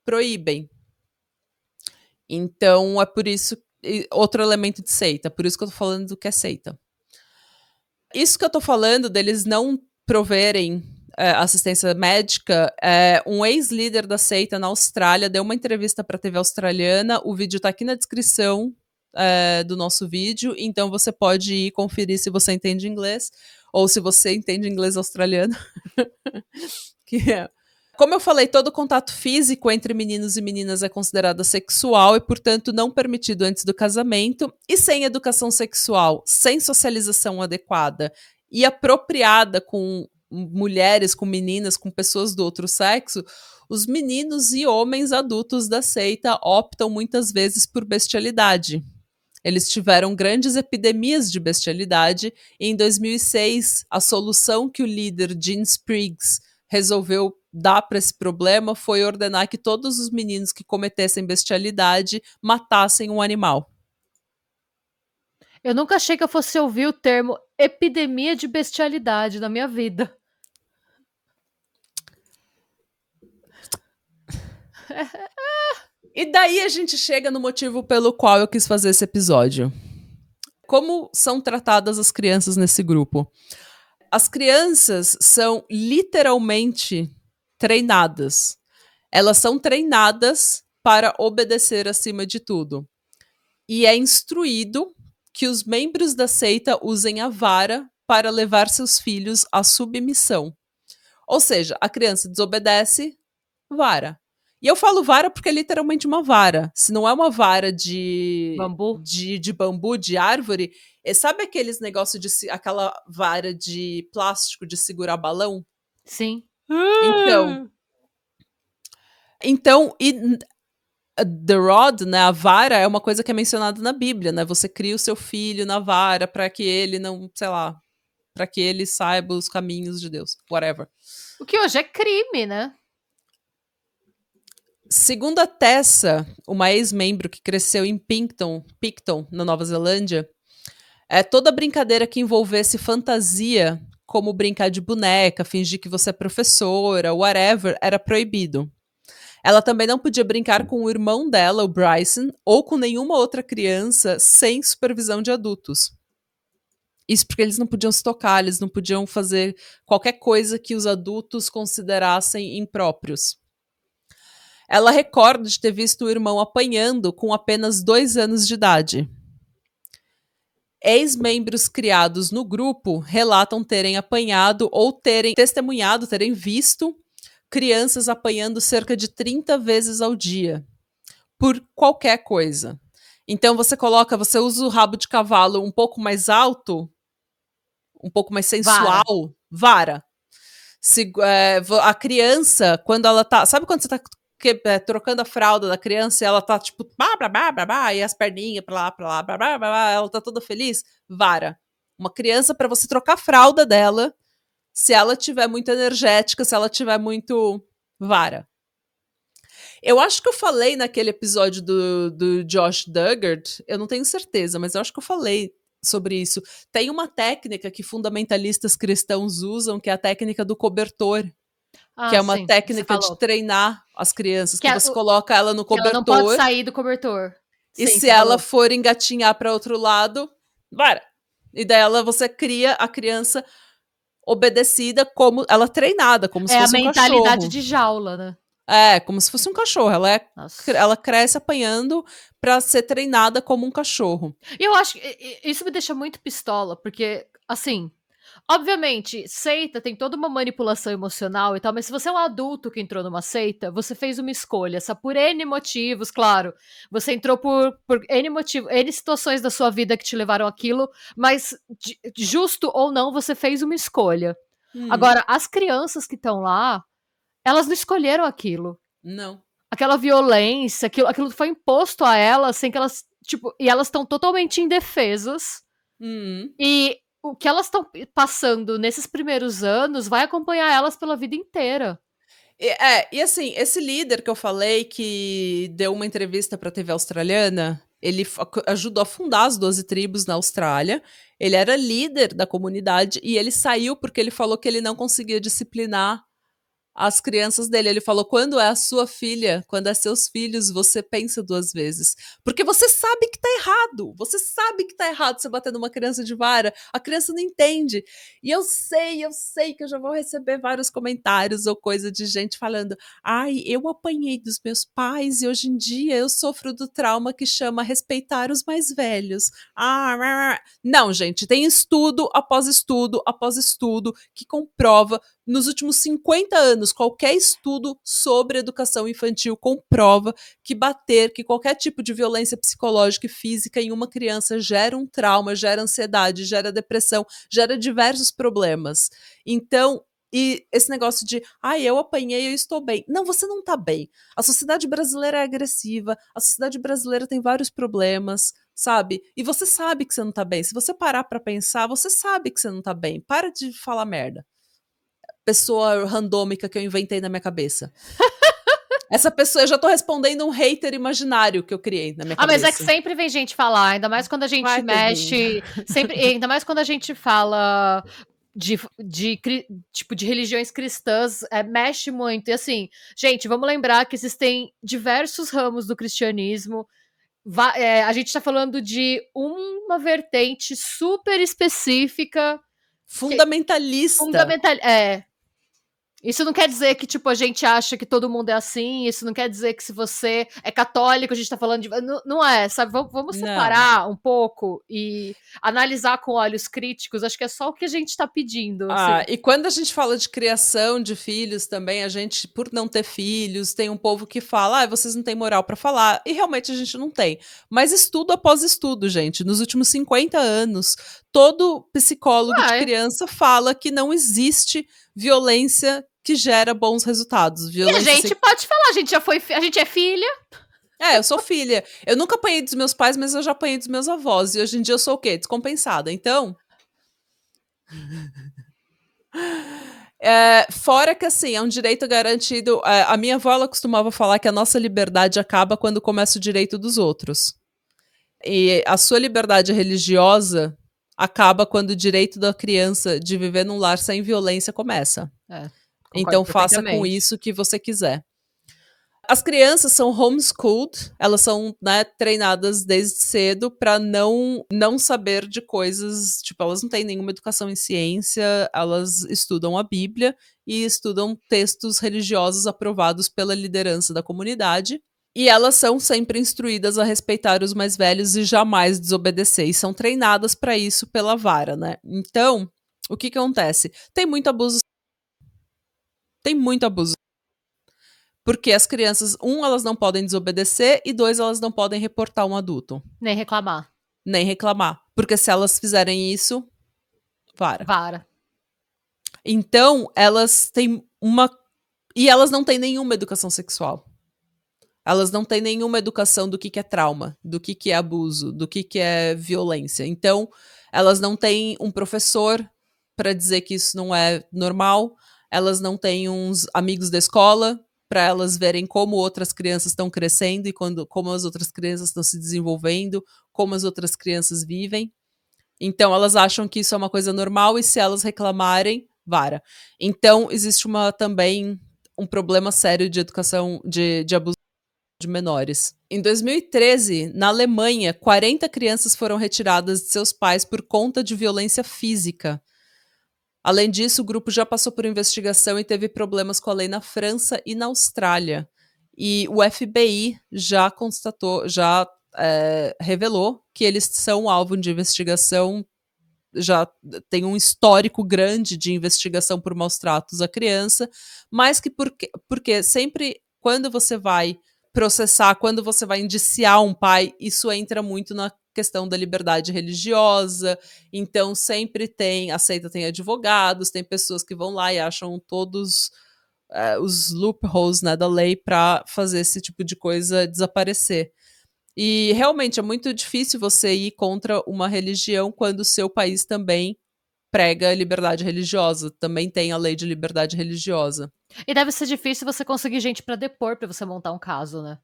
proíbem. Então, é por isso outro elemento de seita, por isso que eu tô falando do que é seita. Isso que eu tô falando deles não proverem assistência médica, um ex-líder da seita na Austrália deu uma entrevista para a TV australiana, o vídeo tá aqui na descrição do nosso vídeo, então você pode ir conferir se você entende inglês, ou se você entende inglês australiano. Como eu falei, todo contato físico entre meninos e meninas é considerado sexual e, portanto, não permitido antes do casamento. E sem educação sexual, sem socialização adequada e apropriada com mulheres, com meninas, com pessoas do outro sexo, os meninos e homens adultos da seita optam muitas vezes por bestialidade. Eles tiveram grandes epidemias de bestialidade e, em 2006, a solução que o líder Gene Spriggs resolveu dar para esse problema foi ordenar que todos os meninos que cometessem bestialidade matassem um animal. Eu nunca achei que eu fosse ouvir o termo epidemia de bestialidade na minha vida. E daí a gente chega no motivo pelo qual eu quis fazer esse episódio. Como são tratadas as crianças nesse grupo? As crianças são literalmente treinadas. Elas são treinadas para obedecer acima de tudo. E é instruído que os membros da seita usem a vara para levar seus filhos à submissão. Ou seja, a criança desobedece, vara. E eu falo vara porque é literalmente uma vara. Se não é uma vara Bambu? de bambu, de árvore, sabe aqueles negócios de. Aquela vara de plástico de segurar balão? Sim. Então. Então, the rod, né, a vara é uma coisa que é mencionada na Bíblia, né? Você cria o seu filho na vara para que ele não, sei lá, para que ele saiba os caminhos de Deus, whatever. O que hoje é crime, né? Segundo a Tessa, uma ex-membro que cresceu em Picton, na Nova Zelândia, toda brincadeira que envolvesse fantasia, como brincar de boneca, fingir que você é professora, whatever, era proibido. Ela também não podia brincar com o irmão dela, o Bryson, ou com nenhuma outra criança sem supervisão de adultos. Isso porque eles não podiam se tocar, eles não podiam fazer qualquer coisa que os adultos considerassem impróprios. Ela recorda de ter visto o irmão apanhando com apenas 2 anos de idade. Ex-membros criados no grupo relatam terem apanhado ou terem testemunhado, terem visto crianças apanhando cerca de 30 vezes ao dia, por qualquer coisa. Então você usa o rabo de cavalo um pouco mais alto, um pouco mais sensual, vara. A criança, quando ela tá. Sabe quando você tá trocando a fralda da criança e ela tá tipo, e as perninhas pra lá, ela tá toda feliz? Vara. Uma criança, para você trocar a fralda dela, se ela tiver muito energética, se ela tiver muito vara. Eu acho que eu falei naquele episódio do Josh Dugard, eu não tenho certeza, mas eu acho que eu falei sobre isso. Tem uma técnica que fundamentalistas cristãos usam, que é a técnica do cobertor, que é uma sim, técnica de treinar as crianças, que você coloca ela no que cobertor. Ela não pode sair do cobertor. E sim, se ela for engatinhar para outro lado, bora. E daí você cria a criança obedecida, como ela treinada, como se fosse um cachorro. É a mentalidade de jaula, né? Como se fosse um cachorro. Ela cresce apanhando pra ser treinada como um cachorro. E eu acho que isso me deixa muito pistola, porque, assim, obviamente, seita tem toda uma manipulação emocional e tal, mas se você é um adulto que entrou numa seita, você fez uma escolha, por N motivos, claro. Você entrou por N motivos, N situações da sua vida que te levaram àquilo, mas justo ou não, você fez uma escolha. Agora, as crianças que estão lá, elas não escolheram aquilo. Não. Aquela violência, aquilo foi imposto a elas, sem que elas, tipo, e elas estão totalmente indefesas. E o que elas estão passando nesses primeiros anos vai acompanhar elas pela vida inteira. E assim, esse líder que eu falei, que deu uma entrevista pra TV australiana, ele ajudou a fundar as 12 tribos na Austrália, ele era líder da comunidade e ele saiu porque ele falou que ele não conseguia disciplinar as crianças dele. Ele falou, quando é a sua filha, quando é seus filhos, você pensa 2 vezes. Porque você sabe que tá errado. Você sabe que tá errado você bater numa criança de vara. A criança não entende. E eu sei que eu já vou receber vários comentários ou coisa de gente falando, ai, eu apanhei dos meus pais e hoje em dia eu sofro do trauma que chama respeitar os mais velhos. Não, gente, tem estudo após estudo após estudo que comprova, nos últimos 50 anos, qualquer estudo sobre educação infantil comprova que qualquer tipo de violência psicológica e física em uma criança gera um trauma, gera ansiedade, gera depressão, gera diversos problemas. Então, e esse negócio de, eu apanhei, eu estou bem. Não, você não tá bem. A sociedade brasileira é agressiva, a sociedade brasileira tem vários problemas, sabe? E você sabe que você não tá bem. Se você parar pra pensar, você sabe que você não tá bem. Para de falar merda. Pessoa randômica que eu inventei na minha cabeça. Essa pessoa, eu já tô respondendo um hater imaginário que eu criei na minha cabeça. Mas é que sempre vem gente falar, ainda mais quando a gente mexe, ainda mais quando a gente fala tipo, de religiões cristãs, mexe muito. E assim, gente, vamos lembrar que existem diversos ramos do cristianismo. A gente tá falando de uma vertente super específica. Fundamentalista. Isso não quer dizer que, tipo, a gente acha que todo mundo é assim, isso não quer dizer que se você é católico, a gente tá falando de... Não é, sabe? Vamos separar um pouco e analisar com olhos críticos, acho que é só o que a gente tá pedindo. Assim. E quando a gente fala de criação de filhos também, a gente, por não ter filhos, tem um povo que fala, vocês não têm moral pra falar, e realmente a gente não tem. Mas estudo após estudo, gente, nos últimos 50 anos, todo psicólogo de criança fala que não existe violência que gera bons resultados. E a gente pode falar, a gente é filha. Eu sou filha. Eu nunca apanhei dos meus pais, mas eu já apanhei dos meus avós. E hoje em dia eu sou o quê? Descompensada. Então... fora que, assim, é um direito garantido... a minha avó, ela costumava falar que a nossa liberdade acaba quando começa o direito dos outros. E a sua liberdade religiosa acaba quando o direito da criança de viver num lar sem violência começa. Então faça com isso o que você quiser. As crianças são homeschooled, elas são, né, treinadas desde cedo para não saber de coisas, tipo, elas não têm nenhuma educação em ciência, elas estudam a Bíblia e estudam textos religiosos aprovados pela liderança da comunidade. E elas são sempre instruídas a respeitar os mais velhos e jamais desobedecer. E são treinadas para isso pela vara, né? Então, o que acontece? Tem muito abuso. Porque as crianças, elas não podem desobedecer e 2, elas não podem reportar um adulto. Nem reclamar. Porque se elas fizerem isso, vara. Então, elas têm e elas não têm nenhuma educação sexual. Elas não têm nenhuma educação do que é trauma, do que é abuso, do que é violência. Então, elas não têm um professor para dizer que isso não é normal. Elas não têm uns amigos da escola para elas verem como outras crianças estão crescendo e como as outras crianças estão se desenvolvendo, como as outras crianças vivem. Então, elas acham que isso é uma coisa normal e se elas reclamarem, vara. Então, existe também um problema sério de educação, de abuso de menores. Em 2013, na Alemanha, 40 crianças foram retiradas de seus pais por conta de violência física. Além disso, o grupo já passou por investigação e teve problemas com a lei na França e na Austrália. E o FBI já revelou que eles são alvo de investigação, já tem um histórico grande de investigação por maus tratos à criança, mas que porque sempre quando você vai processar, quando você vai indiciar um pai, isso entra muito na questão da liberdade religiosa, então sempre tem advogados, tem pessoas que vão lá e acham todos os loopholes, né, da lei para fazer esse tipo de coisa desaparecer. E realmente é muito difícil você ir contra uma religião quando o seu país também prega liberdade religiosa, também tem a lei de liberdade religiosa. E deve ser difícil você conseguir gente para depor, para você montar um caso, né?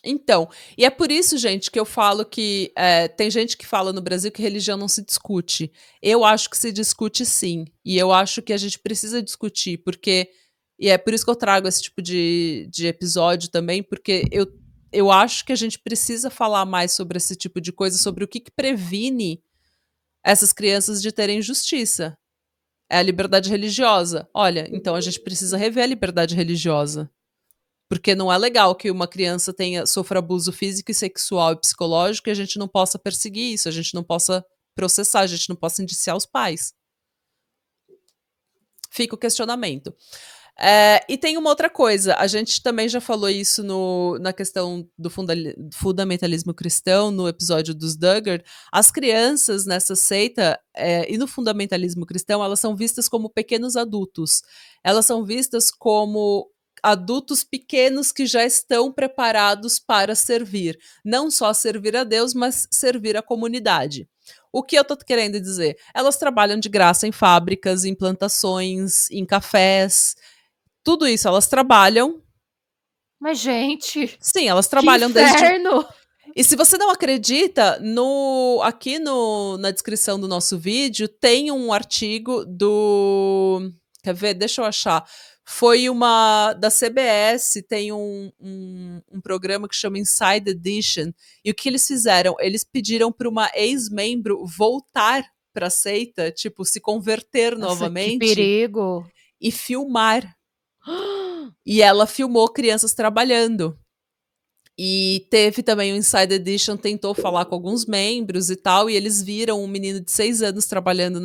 Então, e é por isso, gente, que eu falo que tem gente que fala no Brasil que religião não se discute. Eu acho que se discute sim, e eu acho que a gente precisa discutir, e é por isso que eu trago esse tipo de episódio também, porque eu acho que a gente precisa falar mais sobre esse tipo de coisa, sobre o que previne essas crianças de terem justiça. É a liberdade religiosa. Olha, então a gente precisa rever a liberdade religiosa. Porque não é legal que uma criança sofra abuso físico e sexual e psicológico e a gente não possa perseguir isso, a gente não possa processar, a gente não possa indiciar os pais. Fica o questionamento. E tem uma outra coisa, a gente também já falou isso na questão do fundamentalismo cristão, no episódio dos Duggar. As crianças nessa seita e no fundamentalismo cristão, elas são vistas como pequenos adultos. Elas são vistas como adultos pequenos que já estão preparados para servir. Não só servir a Deus, mas servir a comunidade. O que eu tô querendo dizer? Elas trabalham de graça em fábricas, em plantações, em cafés. Tudo isso elas trabalham. Mas, gente, Sim, elas que trabalham desde... inferno! E se você não acredita, aqui na descrição do nosso vídeo tem um artigo do... Quer ver? Deixa eu achar. Foi da CBS, tem um programa que chama Inside Edition. E o que eles fizeram? Eles pediram para uma ex-membro voltar para a seita, tipo, se converter Nossa, que novamente perigo! e filmar. E ela filmou crianças trabalhando. E teve também o Inside Edition, tentou falar com alguns membros e tal, e eles viram um menino de 6 anos trabalhando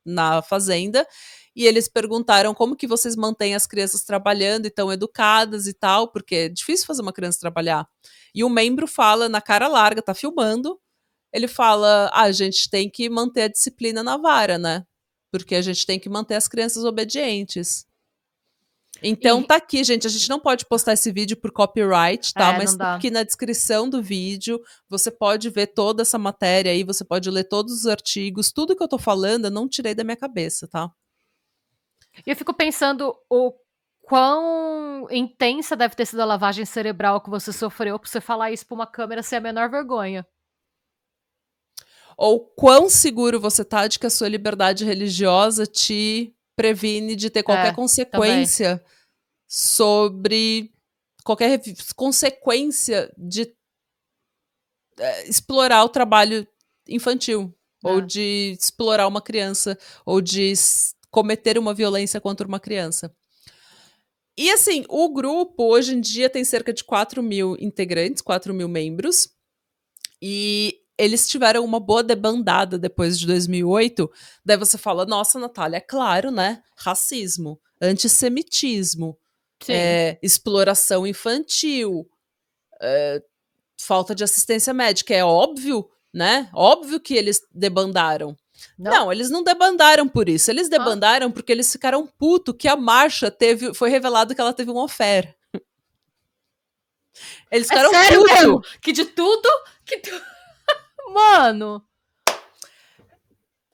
na fazenda, e eles perguntaram como que vocês mantêm as crianças trabalhando e tão educadas e tal, porque é difícil fazer uma criança trabalhar. E o membro fala na cara larga, tá filmando, ele fala, a gente tem que manter a disciplina na vara, né? Porque a gente tem que manter as crianças obedientes. Então E, tá aqui, gente. A gente não pode postar esse vídeo por copyright, tá? não Mas tá dá. aqui na descrição do vídeo você pode ver toda essa matéria aí, você pode ler todos os artigos. Tudo que eu tô falando eu não tirei da minha cabeça, tá? E eu fico pensando o quão intensa deve ter sido a lavagem cerebral que você sofreu pra você falar isso pra uma câmera sem a menor vergonha. Ou quão seguro você tá de que a sua liberdade religiosa te previne de ter qualquer Também. consequência sobre qualquer consequência de explorar o trabalho infantil, ou de explorar uma criança, ou de cometer uma violência contra uma criança. E assim, o grupo hoje em dia tem cerca de 4 mil integrantes, 4 mil membros, e eles tiveram uma boa debandada depois de 2008. Daí você fala, nossa, Natália, é claro, né? Racismo, antissemitismo, Sim. exploração infantil, falta de assistência médica. É óbvio, né? Óbvio que eles debandaram. Não, eles não debandaram por isso. Eles debandaram porque eles ficaram puto que a Marcia foi revelado que ela teve um affair. Eles ficaram sério puto. mesmo? Que de tudo? Mano!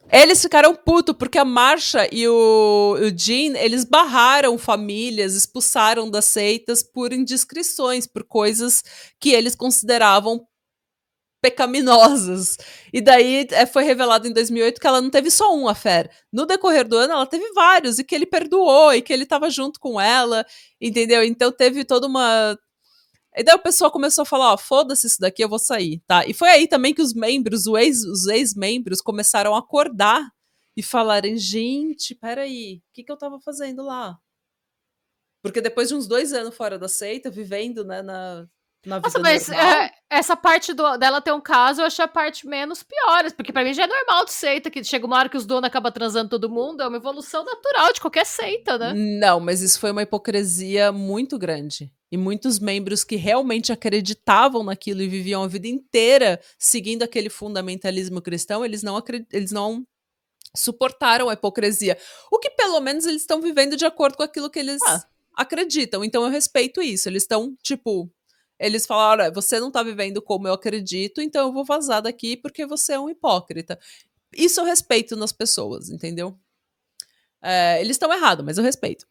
Eles ficaram puto porque a Marcia e o Jean, eles barraram famílias, expulsaram das seitas por indiscrições, por coisas que eles consideravam pecaminosas. E daí foi revelado em 2008 que ela não teve só um affair. No decorrer do ano, ela teve vários, e que ele perdoou, e que ele tava junto com ela, entendeu? Então teve toda uma... E daí o pessoal começou a falar, ó, foda-se isso daqui, eu vou sair, tá? E foi aí também que os membros, os ex-membros, começaram a acordar e falarem, gente, peraí, o que eu tava fazendo lá? Porque depois de uns 2 anos fora da seita, vivendo, né, na Nossa, vida mas normal... essa parte dela ter um caso, eu achei a parte menos pior. Porque pra mim já é normal de seita, que chega uma hora que os donos acabam transando todo mundo. É uma evolução natural de qualquer seita, né? Não, mas isso foi uma hipocrisia muito grande. E muitos membros que realmente acreditavam naquilo e viviam a vida inteira seguindo aquele fundamentalismo cristão, eles não suportaram a hipocrisia. O que pelo menos eles estão vivendo de acordo com aquilo que eles acreditam. Então eu respeito isso. Eles estão, tipo, eles falaram: você não tá vivendo como eu acredito, então eu vou vazar daqui porque você é um hipócrita. Isso eu respeito nas pessoas, entendeu? Eles estão errados, mas eu respeito.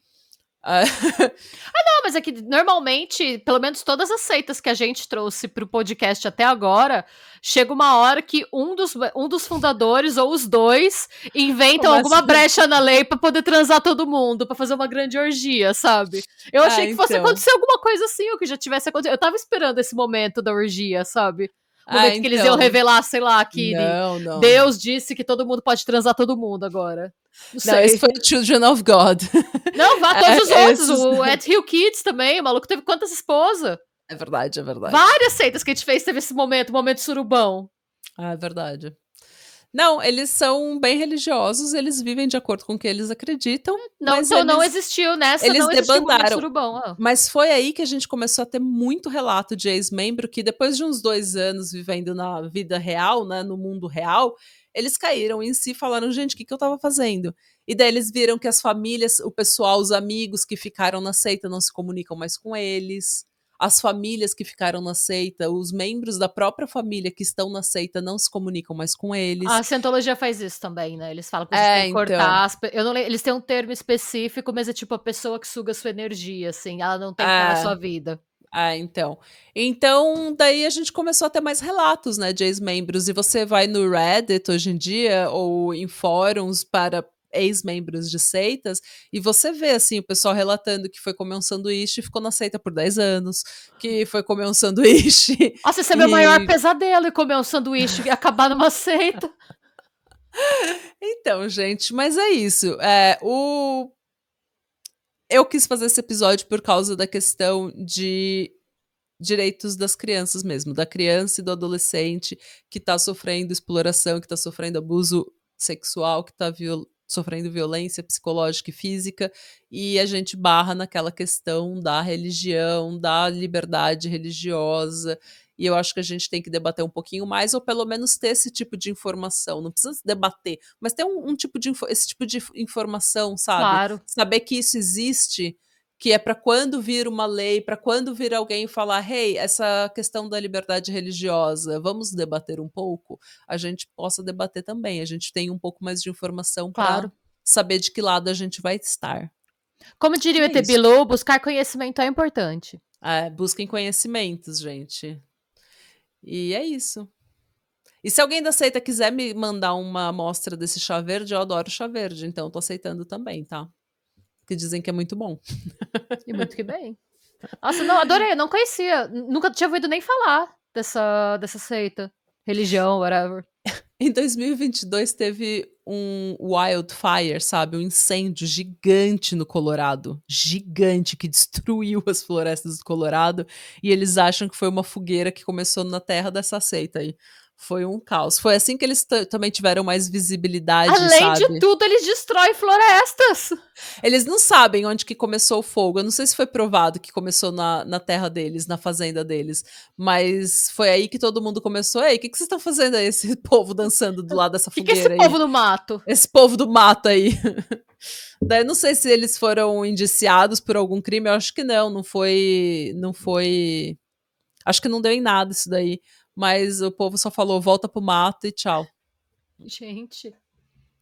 Não, mas é que normalmente, pelo menos todas as seitas que a gente trouxe pro podcast até agora, chega uma hora que um dos fundadores ou os dois inventam alguma brecha na lei pra poder transar todo mundo, pra fazer uma grande orgia, sabe? Eu achei que fosse acontecer alguma coisa assim, ou que já tivesse acontecido. Eu tava esperando esse momento da orgia, sabe? O momento que eles iam revelar, sei lá, que não. Deus disse que todo mundo pode transar todo mundo agora. Não sei. Esse foi o Children of God. Não, vá todos os outros. O At Hill Kids também. O maluco teve quantas esposas? É verdade, é verdade. Várias seitas que a gente fez teve esse momento surubão. É verdade. Não, eles são bem religiosos, eles vivem de acordo com o que eles acreditam. Não, mas então não existiu nessa, eles não existiu debandaram. Surubão. Mas foi aí que a gente começou a ter muito relato de ex-membro que depois de uns 2 anos vivendo na vida real, né, no mundo real, eles caíram em si e falaram, gente, o que eu tava fazendo? E daí eles viram que as famílias, o pessoal, os amigos que ficaram na seita não se comunicam mais com eles. As famílias que ficaram na seita, os membros da própria família que estão na seita não se comunicam mais com eles. A Scientologia faz isso também, né? Eles falam que a gente tem que cortar. Eles têm um termo específico, mas é tipo a pessoa que suga a sua energia, assim. Ela não tem que estar na sua vida. Ah, então. Então, daí a gente começou a ter mais relatos, né, de ex-membros. E você vai no Reddit hoje em dia, ou em fóruns para ex-membros de seitas, e você vê, assim, o pessoal relatando que foi comer um sanduíche e ficou na seita por 10 anos, que foi comer um sanduíche Nossa, esse é meu maior e... pesadelo, e comer um sanduíche e acabar numa seita. Então, gente, mas é isso. Eu quis fazer esse episódio por causa da questão de direitos das crianças mesmo, da criança e do adolescente que tá sofrendo exploração, que tá sofrendo abuso sexual, que tá sofrendo violência psicológica e física, e a gente barra naquela questão da religião, da liberdade religiosa, e eu acho que a gente tem que debater um pouquinho mais, ou pelo menos ter esse tipo de informação. Não precisa debater, mas ter esse tipo de informação, sabe? Claro, Saber que isso existe, que é para quando vir uma lei, para quando vir alguém falar, hey, essa questão da liberdade religiosa, vamos debater um pouco, a gente possa debater também, a gente tem um pouco mais de informação para claro. saber de que lado a gente vai estar. Como diria o E é ET isso. Bilu, buscar conhecimento é importante. Busquem conhecimentos, gente. E é isso. E se alguém da seita quiser me mandar uma amostra desse chá verde, eu adoro chá verde, então tô aceitando também, tá? Que dizem que é muito bom. E muito que bem. Nossa, não, adorei, eu não conhecia. Nunca tinha ouvido nem falar dessa seita. Religião, whatever. Em 2022 teve um wildfire, sabe? Um incêndio gigante no Colorado. Gigante, que destruiu as florestas do Colorado. E eles acham que foi uma fogueira que começou na terra dessa seita aí. Foi um caos. Foi assim que eles também tiveram mais visibilidade, Além de sabe? tudo, eles destroem florestas. Eles não sabem onde que começou o fogo. Eu não sei se foi provado que começou na terra deles, na fazenda deles. Mas foi aí que todo mundo começou. Ei, o que vocês estão fazendo aí, esse povo dançando do lado dessa O que é esse fogueira aí? povo no mato? Esse povo do mato aí. Daí eu não sei se eles foram indiciados por algum crime. Eu acho que não. Não foi. Não foi. Acho que não deu em nada isso daí. Mas o povo só falou: volta pro mato e tchau. Gente.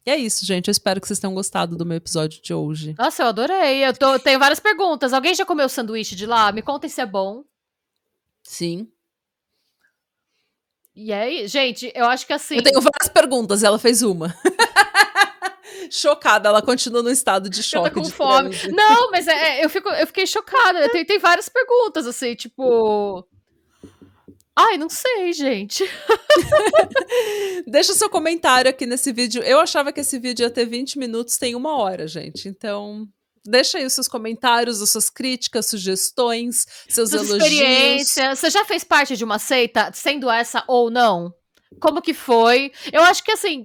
E é isso, gente. Eu espero que vocês tenham gostado do meu episódio de hoje. Nossa, eu adorei. Tenho várias perguntas. Alguém já comeu sanduíche de lá? Me contem se é bom. Sim. E aí, gente, eu acho que assim. Eu tenho várias perguntas, ela fez uma. Chocada, ela continua no estado de Eu tô choque com de fome. transe. Não, mas eu fiquei chocada. Tem várias perguntas, assim, tipo. Ai, não sei, gente. Deixa seu comentário aqui nesse vídeo. Eu achava que esse vídeo ia ter 20 minutos, tem 1 hora, gente. Então, deixa aí os seus comentários, as suas críticas, sugestões, seus Suas elogios. experiências. Você já fez parte de uma seita, sendo essa ou não? Como que foi? Eu acho que assim,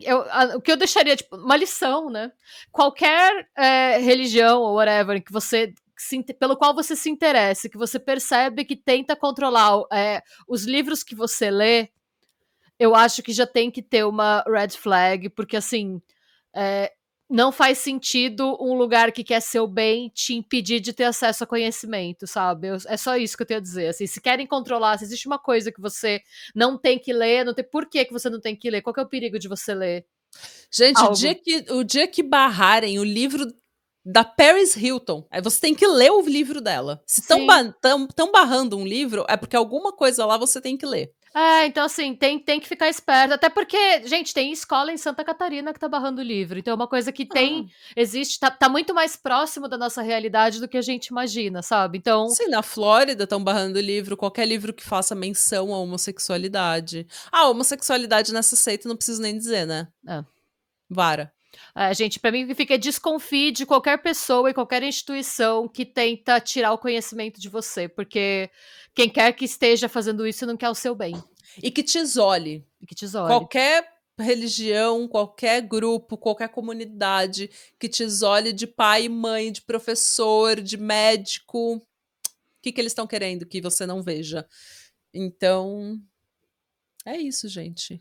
o que eu deixaria, tipo, uma lição, né? Qualquer religião ou whatever que você. Pelo qual você se interessa, que você percebe que tenta controlar os livros que você lê, eu acho que já tem que ter uma red flag, porque assim, é, não faz sentido um lugar que quer seu bem te impedir de ter acesso a conhecimento, sabe? É só isso que eu tenho a dizer. Assim, se querem controlar, se existe uma coisa que você não tem que ler, não tem por que você não tem que ler, qual que é o perigo de você ler Gente, algo? o dia que barrarem o livro da Paris Hilton, aí você tem que ler o livro dela. Se estão Sim. tão barrando um livro, é porque alguma coisa lá você tem que ler. Então assim, tem que ficar esperto. Até porque, gente, tem escola em Santa Catarina que tá barrando o livro. Então é uma coisa que existe, tá muito mais próximo da nossa realidade do que a gente imagina, sabe? Então, Sim, na Flórida estão barrando livro, qualquer livro que faça menção à homossexualidade. Ah, homossexualidade nessa seita não preciso nem dizer, né? é. Vara. Gente, pra mim o que fica é desconfie de qualquer pessoa e qualquer instituição que tenta tirar o conhecimento de você, porque quem quer que esteja fazendo isso não quer o seu bem. E que te isole. E que te isole. Qualquer religião, qualquer grupo, qualquer comunidade que te isole de pai, mãe, de professor, de médico. O que eles estão querendo que você não veja? Então, é isso, gente.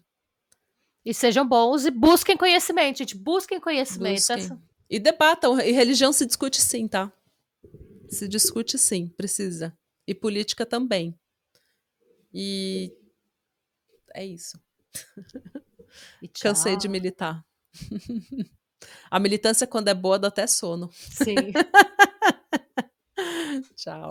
E sejam bons e busquem conhecimento, gente. Busquem conhecimento. Busquem. E debatam. E religião se discute sim, tá? Se discute sim, precisa. E política também. E é isso. E tchau. Cansei de militar. A militância, quando é boa, dá até sono. Sim. Tchau.